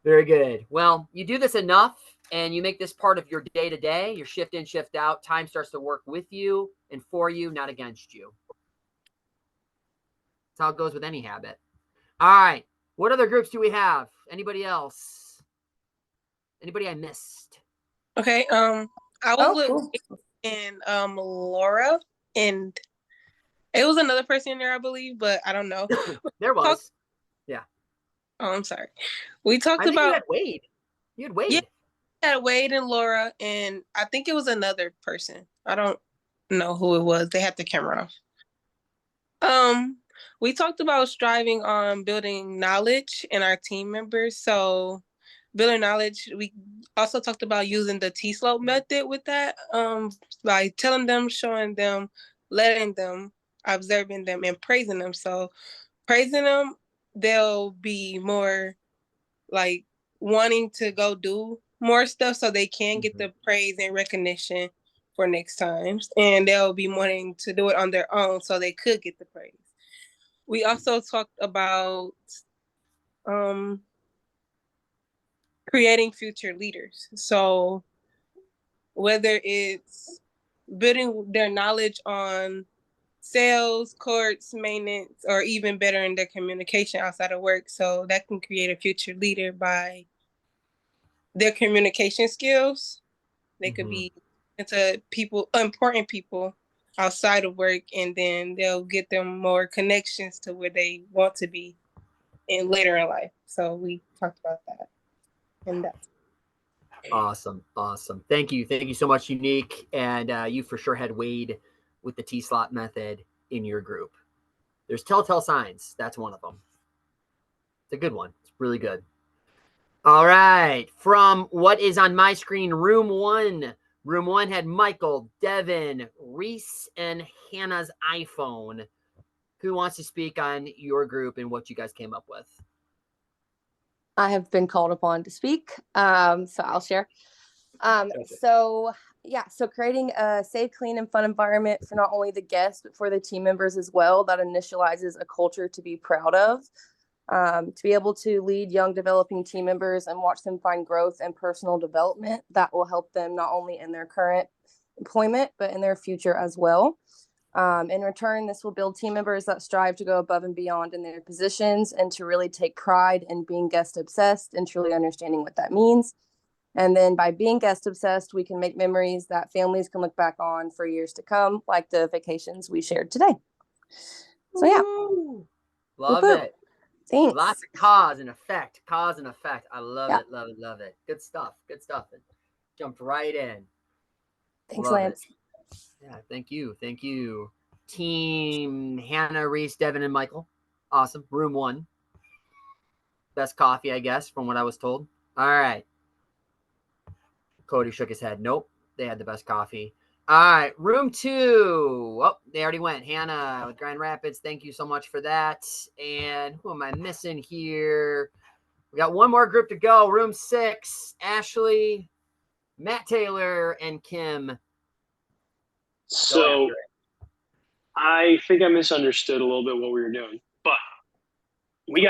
Very good. Well, you do this enough and you make this part of your day to day, your shift in, shift out. Time starts to work with you and for you, not against you. That's how it goes with any habit. All right. What other groups do we have? Anybody else? Anybody I missed? Okay. I was with and Laura, and it was another person in there, I believe, but I don't know. There was. Yeah. Oh, I'm sorry. We talked I think about you had Wade. You had Wade. Yeah, I had Wade and Laura, and I think it was another person. I don't know who it was. They had the camera off. We talked about striving on building knowledge in our team members. So building knowledge, we also talked about using the T-slope method with that, by telling them, showing them, letting them, observing them, and praising them. So praising them, they'll be more like wanting to go do more stuff so they can get the praise and recognition for next times. And they'll be wanting to do it on their own so they could get the praise. We also talked about creating future leaders. So whether it's building their knowledge on sales, courts, maintenance, or even better in their communication outside of work. So that can create a future leader by their communication skills. They could be into people, important people outside of work, and then they'll get them more connections to where they want to be in later in life. So we talked about that. And that's Awesome. Thank you so much, Unique. And you for sure had Wade with the T-slot method in your group. There's telltale signs. That's one of them. It's a good one. It's really good. All right. From what is on my screen, room one. Room one had Michael, Devin, Reese, and Hannah's iPhone. Who wants to speak on your group and what you guys came up with? I have been called upon to speak, so I'll share. So creating a safe, clean, and fun environment for not only the guests, but for the team members as well, that initializes a culture to be proud of. To be able to lead young developing team members and watch them find growth and personal development that will help them not only in their current employment, but in their future as well. In return, this will build team members that strive to go above and beyond in their positions and to really take pride in being guest obsessed and truly understanding what that means. And then by being guest obsessed, we can make memories that families can look back on for years to come, like the vacations we shared today. So yeah. Love it. Thanks. Lots of cause and effect. I love it. Good stuff. And jumped right in. Thanks, Lance. Yeah, thank you. Team Hannah, Reese, Devin, and Michael. Awesome. Room one. Best coffee, I guess, from what I was told. All right. Cody shook his head. Nope. They had the best coffee. All right. Room two. Oh, they already went. Hannah with Grand Rapids. Thank you so much for that. And who am I missing here? We got one more group to go. Room six. Ashley, Matt Taylor, and Kim. So I think I misunderstood a little bit what we were doing, but we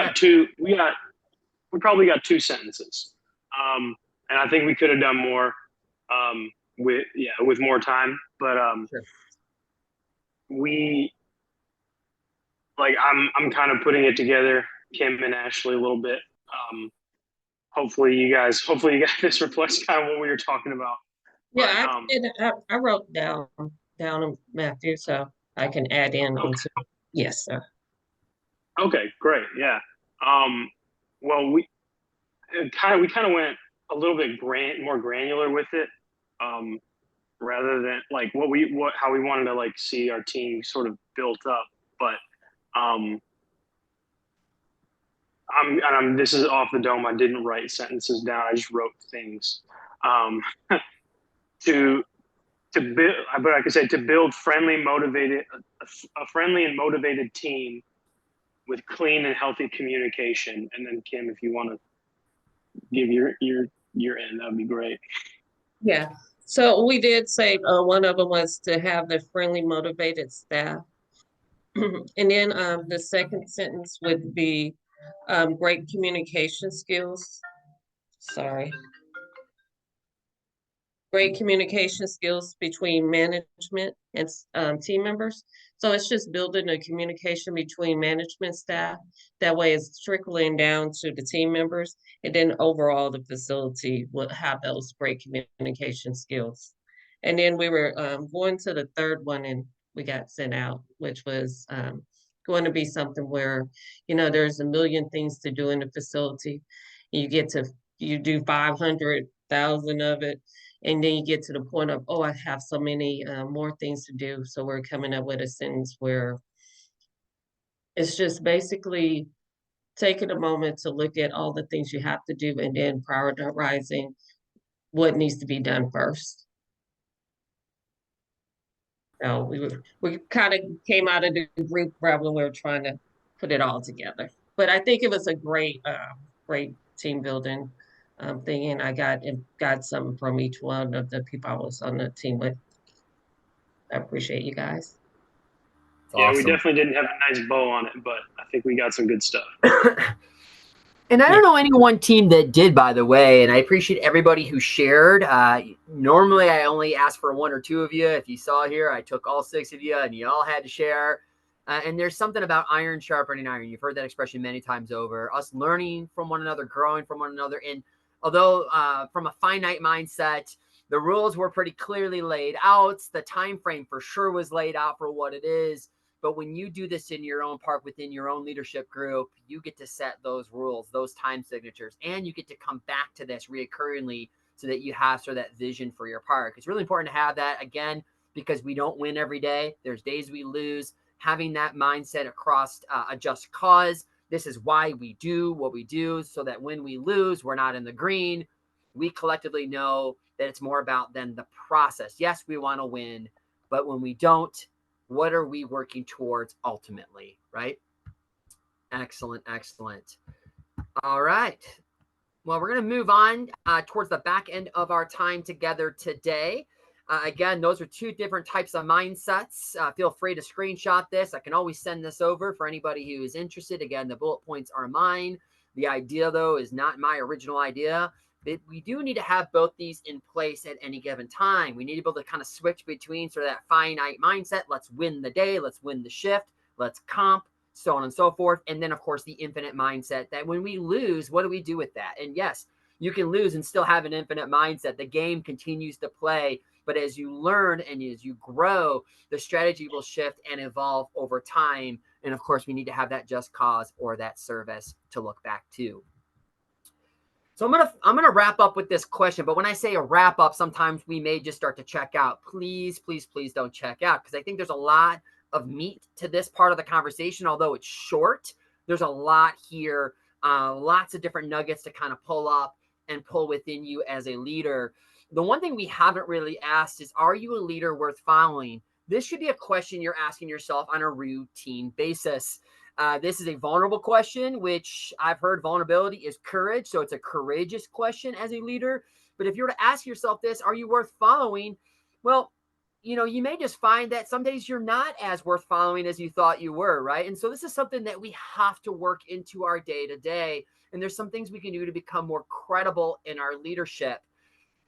probably got two sentences. And I think we could have done more with more time, but sure. I'm kind of putting it together, Kim and Ashley, a little bit. Hopefully you guys this reflects kind of what we were talking about. Yeah, I wrote down Matthew, so I can add in. Okay. Yes, sir. Okay, great. Yeah. Well, we kind of went a little bit more granular with it, rather than like how we wanted to like see our team sort of built up. But this is off the dome. I didn't write sentences down. I just wrote things to to build, but like I said, to build a friendly and motivated team with clean and healthy communication. And then Kim, if you want to give your end, that'd be great. Yeah. So we did say one of them was to have the friendly, motivated staff. And then the second sentence would be great communication skills. Sorry. Great communication skills between management and team members. So it's just building a communication between management staff. That way it's trickling down to the team members. And then overall the facility will have those great communication skills. And then we were going to the third one and we got sent out, which was going to be something where, there's a million things to do in the facility. You do 500,000 of it. And then you get to the point of, oh, I have so many more things to do. So we're coming up with a sentence where it's just basically taking a moment to look at all the things you have to do and then prioritizing what needs to be done first. So we kind of came out of the group when we were trying to put it all together. But I think it was a great team building thing, and I got something from each one of the people I was on the team with. I appreciate you guys. Yeah, we definitely didn't have a nice bow on it, but I think we got some good stuff. And I don't know any one team that did, by the way, and I appreciate everybody who shared. Normally, I only ask for one or two of you. If you saw here, I took all 6 of you, and you all had to share. And there's something about iron sharpening iron. You've heard that expression many times over. Us learning from one another, growing from one another. And although from a finite mindset, the rules were pretty clearly laid out. The time frame for sure was laid out for what it is. But when you do this in your own park, within your own leadership group, you get to set those rules, those time signatures, and you get to come back to this reoccurringly so that you have sort of that vision for your park. It's really important to have that, again, because we don't win every day. There's days we lose. Having that mindset across a just cause. This is why we do what we do, so that when we lose, we're not in the green. We collectively know that it's more about than the process. Yes, we want to win, but when we don't, what are we working towards ultimately, right? Excellent, excellent. All right. Well, we're going to move on towards the back end of our time together today. Again, those are 2 different types of mindsets. Feel free to screenshot this. I can always send this over for anybody who is interested. Again, the bullet points are mine. The idea, though, is not my original idea. We do need to have both these in place at any given time. We need to be able to kind of switch between sort of that finite mindset. Let's win the day. Let's win the shift. Let's comp, so on and so forth. And then, of course, the infinite mindset that when we lose, what do we do with that? And yes, you can lose and still have an infinite mindset. The game continues to play. But as you learn and as you grow, the strategy will shift and evolve over time. And of course, we need to have that just cause or that service to look back to. So I'm gonna wrap up with this question. But when I say a wrap up, sometimes we may just start to check out. Please, please, please don't check out, because I think there's a lot of meat to this part of the conversation. Although it's short, there's a lot here, lots of different nuggets to kind of pull up and pull within you as a leader. The one thing we haven't really asked is, are you a leader worth following? This should be a question you're asking yourself on a routine basis. This is a vulnerable question, which I've heard vulnerability is courage. So it's a courageous question as a leader. But if you were to ask yourself this, are you worth following? Well, you may just find that some days you're not as worth following as you thought you were, right? And so this is something that we have to work into our day to day. And there's some things we can do to become more credible in our leadership.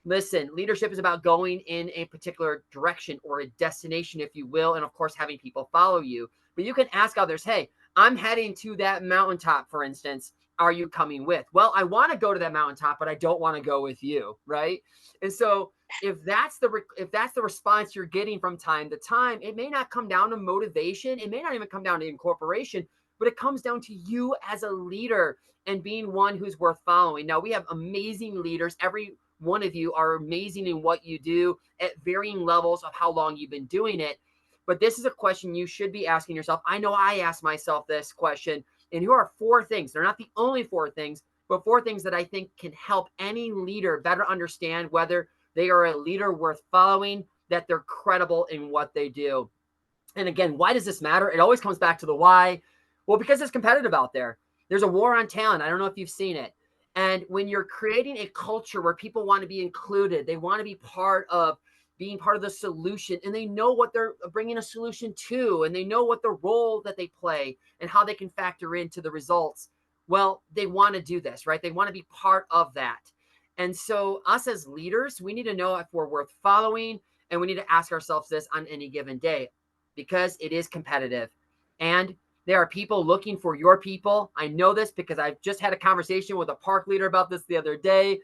Listen, leadership is about going in a particular direction or a destination, if you will, and of course, having people follow you. But you can ask others, hey, I'm heading to that mountaintop, for instance. Are you coming with? Well, I want to go to that mountaintop, but I don't want to go with you, right? And so if that's the response you're getting from time to time, it may not come down to motivation. It may not even come down to incorporation, but it comes down to you as a leader and being one who's worth following. Now, we have amazing leaders. Every one of you are amazing in what you do at varying levels of how long you've been doing it. But this is a question you should be asking yourself. I know I ask myself this question, and here are 4 things. They're not the only 4 things, but 4 things that I think can help any leader better understand whether they are a leader worth following, that they're credible in what they do. And again, why does this matter? It always comes back to the why. Well, because it's competitive out there. There's a war on talent. I don't know if you've seen it. And when you're creating a culture where people want to be included, they want to be part of being part of the solution, and they know what they're bringing a solution to, and they know what the role that they play and how they can factor into the results. Well, they want to do this, right? They want to be part of that. And so us as leaders, we need to know if we're worth following, and we need to ask ourselves this on any given day, because it is competitive. And there are people looking for your people. I know this because I've just had a conversation with a park leader about this the other day.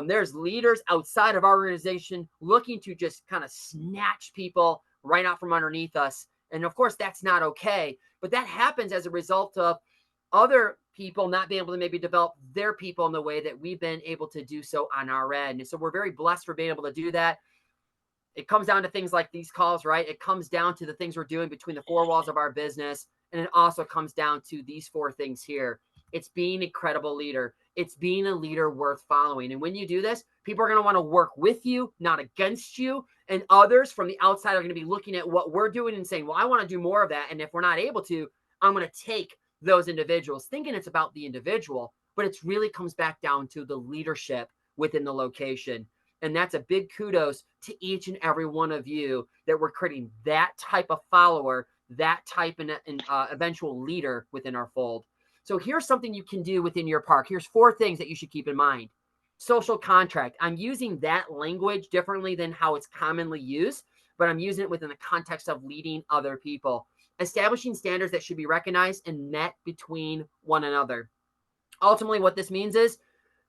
There's leaders outside of our organization looking to just kind of snatch people right out from underneath us. And of course, that's not okay. But that happens as a result of other people not being able to maybe develop their people in the way that we've been able to do so on our end. And so we're very blessed for being able to do that. It comes down to things like these calls, right? It comes down to the things we're doing between the four walls of our business. And it also comes down to these four things here. It's being a credible leader. It's being a leader worth following. And when you do this, people are going to want to work with you, not against you. And others from the outside are going to be looking at what we're doing and saying, well, I want to do more of that. And if we're not able to, I'm going to take those individuals, thinking it's about the individual, but it really comes back down to the leadership within the location. And that's a big kudos to each and every one of you that we're creating that type of follower, that type of eventual leader within our fold. So here's something you can do within your park. Here's four things that you should keep in mind. Social contract. I'm using that language differently than how it's commonly used, but I'm using it within the context of leading other people. Establishing standards that should be recognized and met between one another. Ultimately, what this means is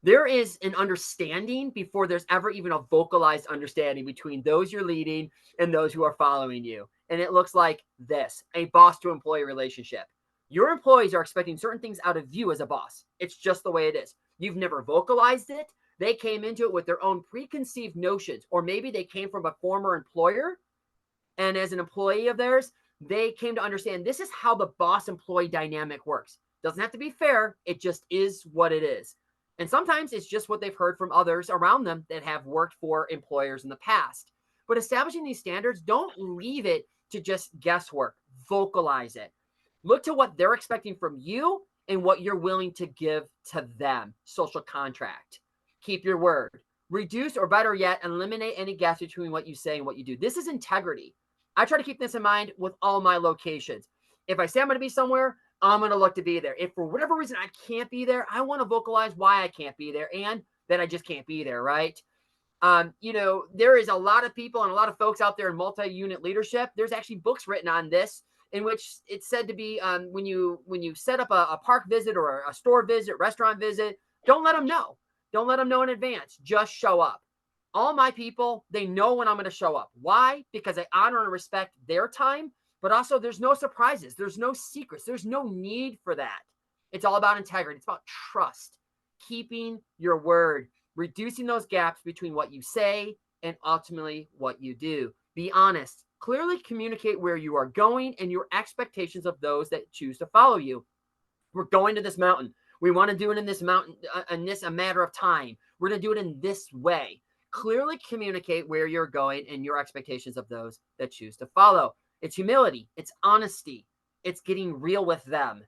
there is an understanding before there's ever even a vocalized understanding between those you're leading and those who are following you. And it looks like this, a boss to employee relationship. Your employees are expecting certain things out of you as a boss. It's just the way it is. You've never vocalized it. They came into it with their own preconceived notions, or maybe they came from a former employer. And as an employee of theirs, they came to understand this is how the boss-employee dynamic works. Doesn't have to be fair. It just is what it is. And sometimes it's just what they've heard from others around them that have worked for employers in the past. But establishing these standards, don't leave it to just guesswork. Vocalize it. Look to what they're expecting from you and what you're willing to give to them. Social contract. Keep your word. Reduce, or better yet, eliminate any gaps between what you say and what you do. This is integrity. I try to keep this in mind with all my locations. If I say I'm going to be somewhere, I'm going to look to be there. If for whatever reason I can't be there, I want to vocalize why I can't be there and that I just can't be there, right? There is a lot of people and a lot of folks out there in multi-unit leadership. There's actually books written on this in which it's said to be when you set up a park visit or a store visit, restaurant visit, don't let them know. Don't let them know in advance. Just show up. All my people, they know when I'm going to show up. Why? Because I honor and respect their time, but also there's no surprises. There's no secrets. There's no need for that. It's all about integrity. It's about trust, keeping your word, reducing those gaps between what you say and ultimately what you do. Be honest. Clearly communicate where you are going and your expectations of those that choose to follow you. We're going to this mountain. We want to do it in this mountain, in this a matter of time. We're going to do it in this way. Clearly communicate where you're going and your expectations of those that choose to follow. It's humility. It's honesty. It's getting real with them.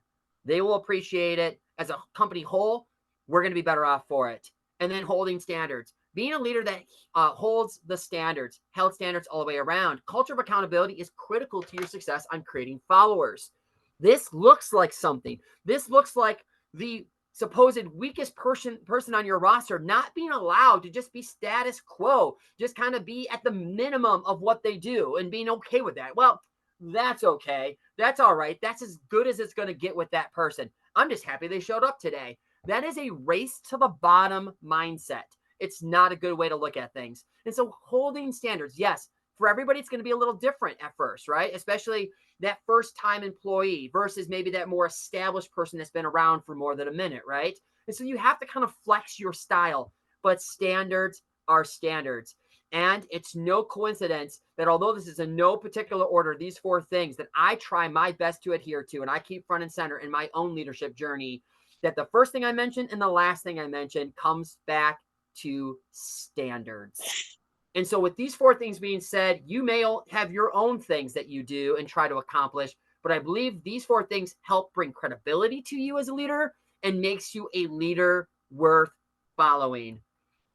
They will appreciate it. As a company whole, we're going to be better off for it. And then holding standards. Being a leader that holds the standards, held standards all the way around. Culture of accountability is critical to your success on creating followers. This looks like something. This looks like the supposed weakest person on your roster not being allowed to just be status quo, just kind of be at the minimum of what they do and being okay with that. Well, that's okay. That's all right. That's as good as it's going to get with that person. I'm just happy they showed up today. That is a race to the bottom mindset. It's not a good way to look at things. And so holding standards, yes, for everybody, it's going to be a little different at first, right? Especially that first time employee versus maybe that more established person that's been around for more than a minute, right? And so you have to kind of flex your style, but standards are standards. And it's no coincidence that although this is in no particular order, these four things that I try my best to adhere to and I keep front and center in my own leadership journey, that the first thing I mentioned and the last thing I mentioned comes back to standards. And so with these 4 things being said, you may have your own things that you do and try to accomplish, but I believe these 4 things help bring credibility to you as a leader and makes you a leader worth following.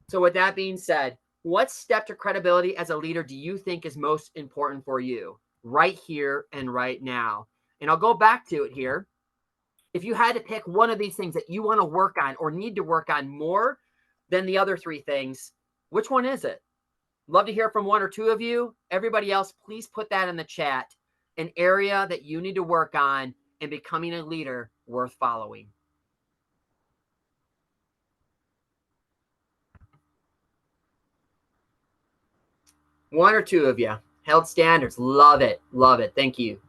So with that being said, what step to credibility as a leader do you think is most important for you right here and right now? And I'll go back to it here. If you had to pick one of these things that you want to work on or need to work on more than the other 3 things, which one is it? Love to hear from 1 or 2 of you. Everybody else, please put that in the chat. An area that you need to work on in becoming a leader worth following. One or 2 of you. Held standards. Love it. Love it. Thank you.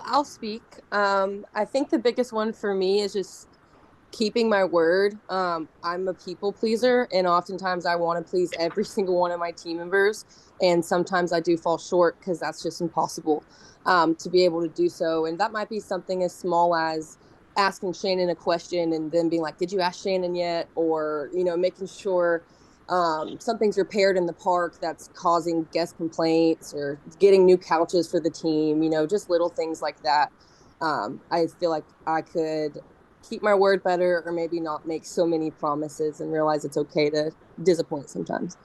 I'll speak. I think the biggest one for me is just keeping my word. I'm a people pleaser, and oftentimes I want to please every single one of my team members. And sometimes I do fall short because that's just impossible to be able to do so. And that might be something as small as asking Shannon a question and then being like, did you ask Shannon yet? Or, making sure something's repaired in the park that's causing guest complaints, or getting new couches for the team, just little things like that. I feel like I could keep my word better, or maybe not make so many promises and realize it's okay to disappoint sometimes.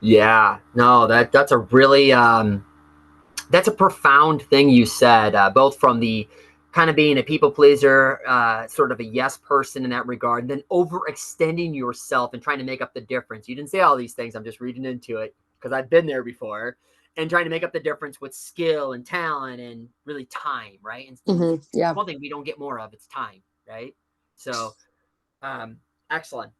Yeah, no, that's a really that's a profound thing you said, both from the kind of being a people pleaser, sort of a yes person in that regard, and then overextending yourself and trying to make up the difference. You didn't say all these things. I'm just reading into it because I've been there before, and trying to make up the difference with skill and talent and really time, right? And Yeah. one thing we don't get more of, it's time, right? So, excellent.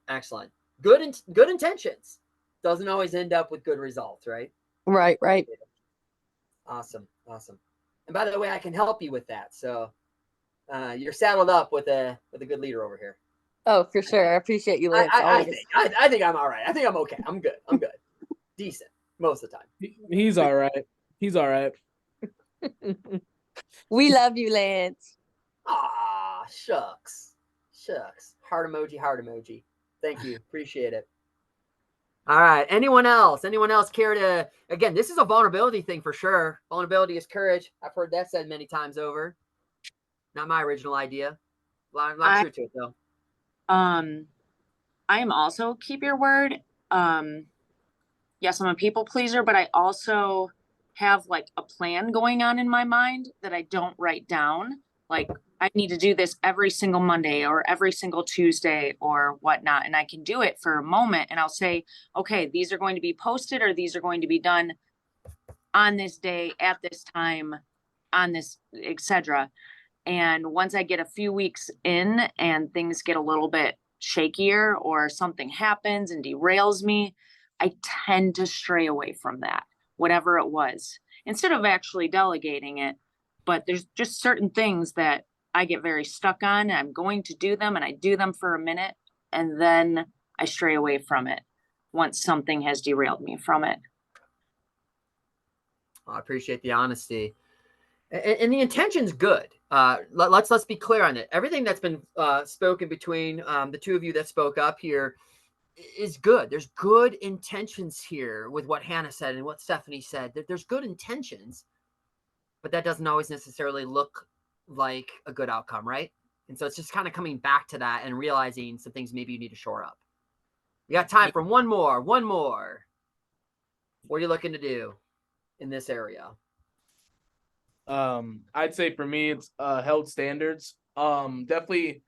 Good intentions doesn't always end up with good results, right? Right. Awesome. And by the way, I can help you with that. So you're saddled up with a good leader over here. Oh, for sure. I appreciate you, Lance. I think I'm all right. I think I'm okay. I'm good. Decent most of the time. He's all right. We love you, Lance. Ah, shucks. Heart emoji. Thank you. Appreciate it. All right. Anyone else care to, again, this is a vulnerability thing for sure. Vulnerability is courage. I've heard that said many times over. Not my original idea. A lot of truth to it though. I am also keep your word. Yes, I'm a people pleaser, but I also have like a plan going on in my mind that I don't write down. Like, I need to do this every single Monday or every single Tuesday or whatnot. And I can do it for a moment and I'll say, okay, these are going to be posted, or these are going to be done on this day at this time, on this, etc. And once I get a few weeks in and things get a little bit shakier, or something happens and derails me, I tend to stray away from that, whatever it was, instead of actually delegating it. But there's just certain things that I get very stuck on, and I'm going to do them, and I do them for a minute, and then I stray away from it once something has derailed me from it. I appreciate the honesty. And the intention's good. Let's be clear on it. Everything that's been spoken between the 2 of you that spoke up here is good. There's good intentions here with what Hannah said and what Stephanie said. There's good intentions, but that doesn't always necessarily look like a good outcome, right? And so it's just kind of coming back to that and realizing some things maybe you need to shore up. We got time for one more. What are you looking to do in this area? I'd say for me, it's held standards. Definitely,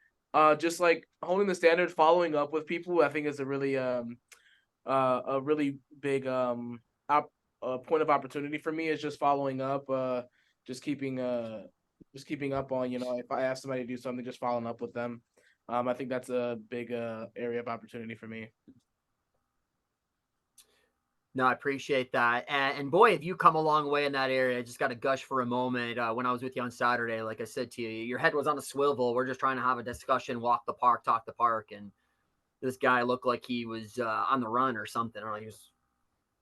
just like holding the standard, following up with people, I think is a really big point of opportunity for me, is just following up, just keeping up on, if I ask somebody to do something, just following up with them. I think that's a big area of opportunity for me. No, I appreciate that. And boy, have you come a long way in that area. I just got to gush for a moment. When I was with you on Saturday, like I said to you, your head was on a swivel. We're just trying to have a discussion, walk the park, talk the park. And this guy looked like he was on the run or something. Or he was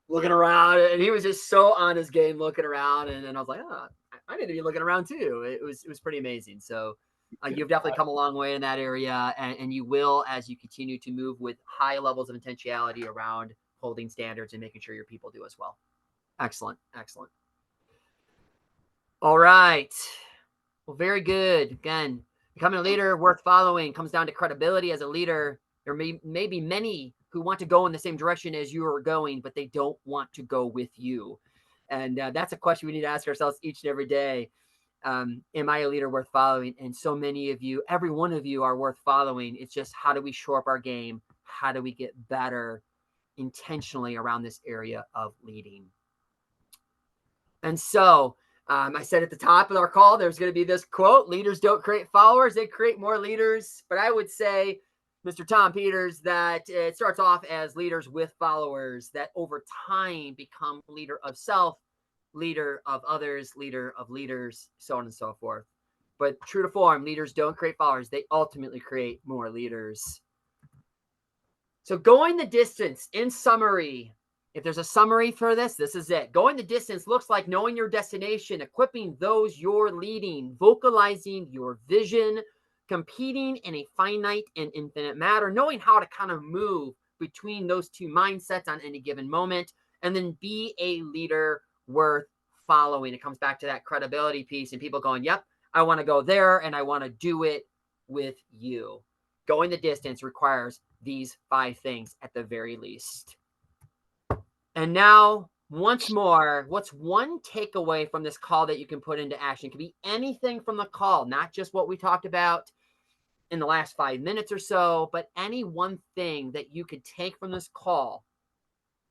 looking around, and he was just so on his game, looking around. And then I was like, oh, I need to be looking around too. It was pretty amazing. So you've definitely come a long way in that area, and you will as you continue to move with high levels of intentionality around holding standards and making sure your people do as well. Excellent. Excellent. All right. Well, very good. Again, becoming a leader worth following comes down to credibility as a leader. There may be many who want to go in the same direction as you are going, but they don't want to go with you. And that's a question we need to ask ourselves each and every day. Am I a leader worth following? And so many of you, every one of you are worth following. It's just, how do we shore up our game? How do we get better intentionally around this area of leading? And so I said at the top of our call, there's going to be this quote: leaders don't create followers, they create more leaders. But I would say, Mr. Tom Peters, that it starts off as leaders with followers that over time become leader of self, leader of others, leader of leaders, so on and so forth. But true to form, leaders don't create followers, they ultimately create more leaders. So going the distance, in summary, if there's a summary for this, this is it. Going the distance looks like knowing your destination, equipping those you're leading, vocalizing your vision, competing in a finite and infinite matter, knowing how to kind of move between those two mindsets on any given moment, and then be a leader worth following. It comes back to that credibility piece and people going, yep, I want to go there and I want to do it with you. Going the distance requires these 5 things at the very least. And now, once more, what's one takeaway from this call that you can put into action? It could be anything from the call, not just what we talked about in the last 5 minutes or so, but any one thing that you could take from this call.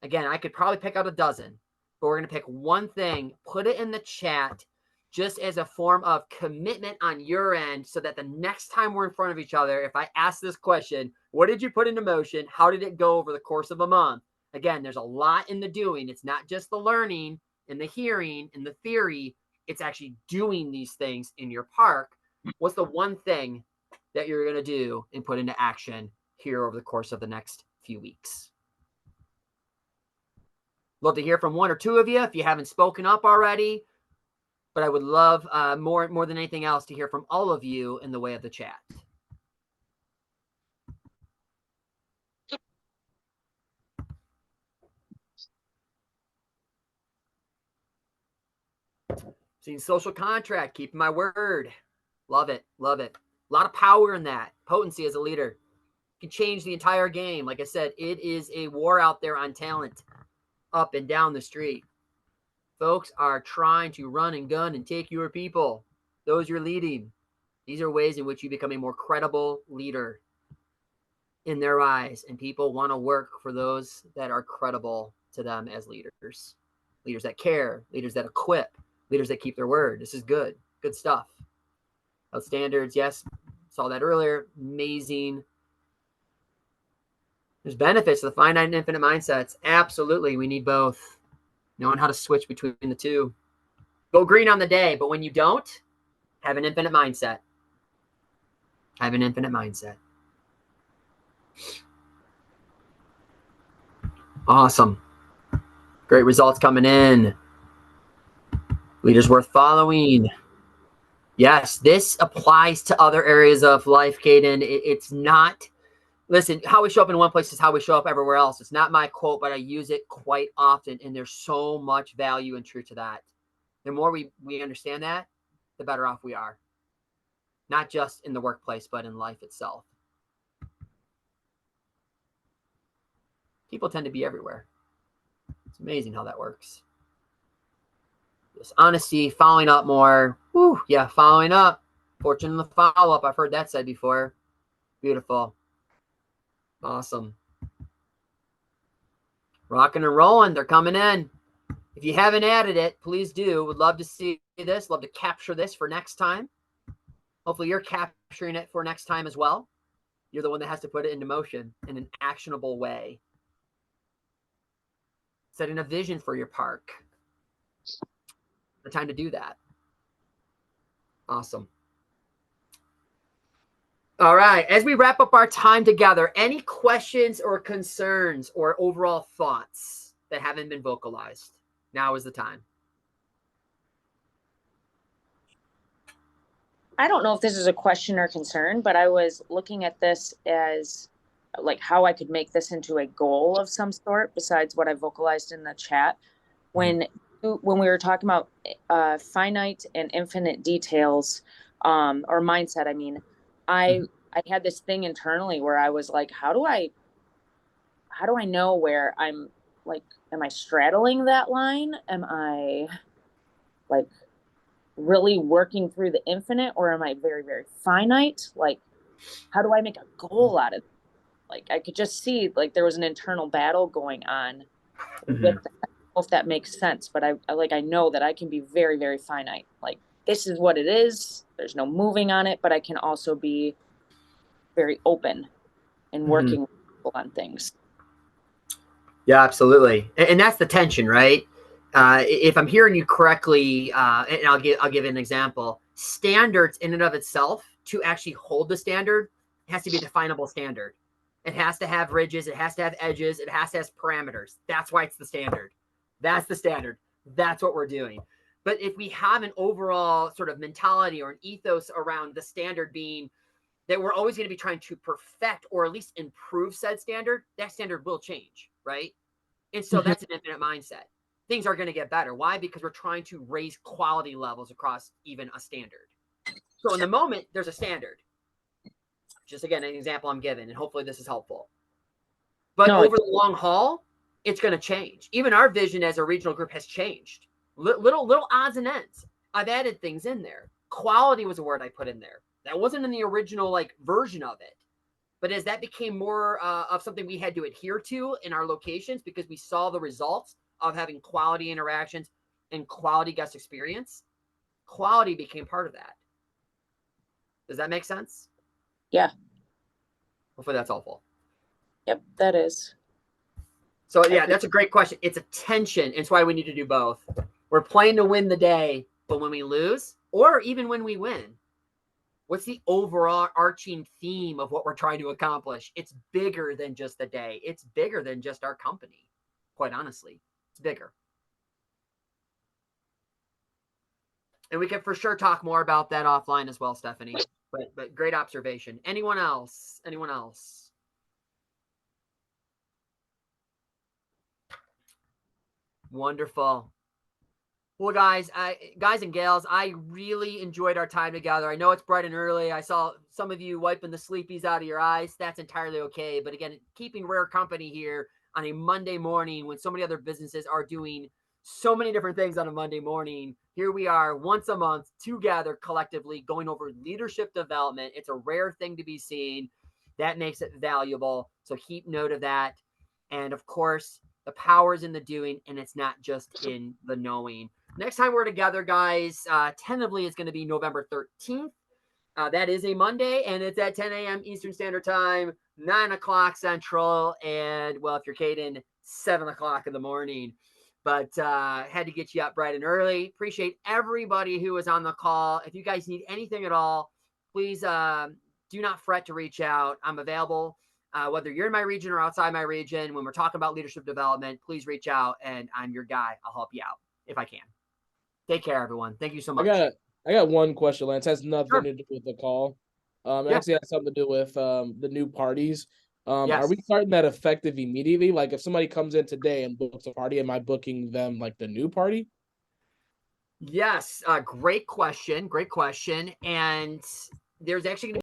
Again, I could probably pick out a dozen, but we're going to pick one thing, put it in the chat just as a form of commitment on your end, so that the next time we're in front of each other, if I ask this question, what did you put into motion? How did it go over the course of a month? Again, there's a lot in the doing. It's not just the learning and the hearing and the theory. It's actually doing these things in your park. What's the one thing that you're going to do and put into action here over the course of the next few weeks? Love to hear from 1 or 2 of you if you haven't spoken up already. But I would love more than anything else to hear from all of you in the way of the chat. Seeing social contract, keeping my word. Love it. Love it. A lot of power in that. Potency as a leader. You can change the entire game. Like I said, it is a war out there on talent up and down the street. Folks are trying to run and gun and take your people, those you're leading. These are ways in which you become a more credible leader in their eyes. And people want to work for those that are credible to them as leaders. Leaders that care, leaders that equip, leaders that keep their word. This is good. Good stuff. Health standards, yes. Saw that earlier. Amazing. There's benefits to the finite and infinite mindsets. Absolutely. We need both. Knowing how to switch between the two. Go green on the day, but when you don't, have an infinite mindset. Have an infinite mindset. Awesome. Great results coming in. Leaders worth following. Yes, this applies to other areas of life, Caden. It's not, listen, how we show up in one place is how we show up everywhere else. It's not my quote, but I use it quite often, and there's so much value and truth to that. The more we understand that, the better off we are. Not just in the workplace, but in life itself. People tend to be everywhere. It's amazing how that works. This honesty, following up more. Whew, yeah, following up. Fortune in the follow-up. I've heard that said before. Beautiful. Awesome. Rocking and rolling. They're coming in. If you haven't added it, please do. Would love to see this. Love to capture this for next time. Hopefully you're capturing it for next time as well. You're the one that has to put it into motion in an actionable way. Setting a vision for your park. The time to do that. Awesome. All right. As we wrap up our time together, any questions or concerns or overall thoughts that haven't been vocalized. Now is the time. I don't know if this is a question or concern, but I was looking at this as like how I could make this into a goal of some sort besides what I vocalized in the chat. When we were talking about finite and infinite details, or mindset, I mean, I had this thing internally where I was like, how do I know where I'm like, am I straddling that line? Am I like really working through the infinite, or am I very, very finite? Like, how do I make a goal out of it? Like, I could just see like there was an internal battle going on with that. I don't know if that makes sense, but I know that I can be very, very finite. Like, this is what it is. There's no moving on it, but I can also be very open and working with people on things. Yeah, absolutely. And that's the tension, right? If I'm hearing you correctly, and I'll give an example. Standards in and of itself, to actually hold the standard, has to be a definable standard. It has to have ridges. It has to have edges. It has to have parameters. That's why it's the standard. That's the standard. That's what we're doing. But if we have an overall sort of mentality or an ethos around the standard being that we're always going to be trying to perfect or at least improve said standard, that standard will change, right? And so that's an infinite mindset. Things are going to get better. Why? Because we're trying to raise quality levels across even a standard. So in the moment, there's a standard. Just again, an example I'm giving, and hopefully this is helpful. But over the long haul, it's going to change. Even our vision as a regional group has changed. Little odds and ends. I've added things in there. Quality was a word I put in there. That wasn't in the original like version of it. But as that became more of something we had to adhere to in our locations, because we saw the results of having quality interactions and quality guest experience, quality became part of that. Does that make sense? Yeah. Hopefully that's helpful. Yep, that is. So yeah, that's a great question. It's a tension. It's why we need to do both. We're playing to win the day, but when we lose, or even when we win, what's the overall arching theme of what we're trying to accomplish? It's bigger than just the day. It's bigger than just our company. Quite honestly, it's bigger. And we can for sure talk more about that offline as well, Stephanie. But great observation. Anyone else? Anyone else? Wonderful. Well, guys and gals, I really enjoyed our time together. I know it's bright and early. I saw some of you wiping the sleepies out of your eyes. That's entirely okay. But again, keeping rare company here on a Monday morning when so many other businesses are doing so many different things on a Monday morning. Here we are once a month together collectively going over leadership development. It's a rare thing to be seen. That makes it valuable. So keep note of that. And of course, the power is in the doing, and it's not just in the knowing. Next time we're together, guys, tentatively it's going to be November 13th. That is a Monday, and it's at 10 a.m. Eastern Standard Time, 9 o'clock Central, and, well, if you're Caden, 7 o'clock in the morning. But had to get you up bright and early. Appreciate everybody who was on the call. If you guys need anything at all, please do not fret to reach out. I'm available. Whether you're in my region or outside my region, when we're talking about leadership development, please reach out, and I'm your guy. I'll help you out if I can. Take care, everyone. Thank you so much. I got one question, Lance. It has nothing to do with the call. It actually has something to do with the new parties. Yes. Are we starting that effective immediately? Like, if somebody comes in today and books a party, am I booking them like the new party? Yes. Great question. Great question. And there's actually going to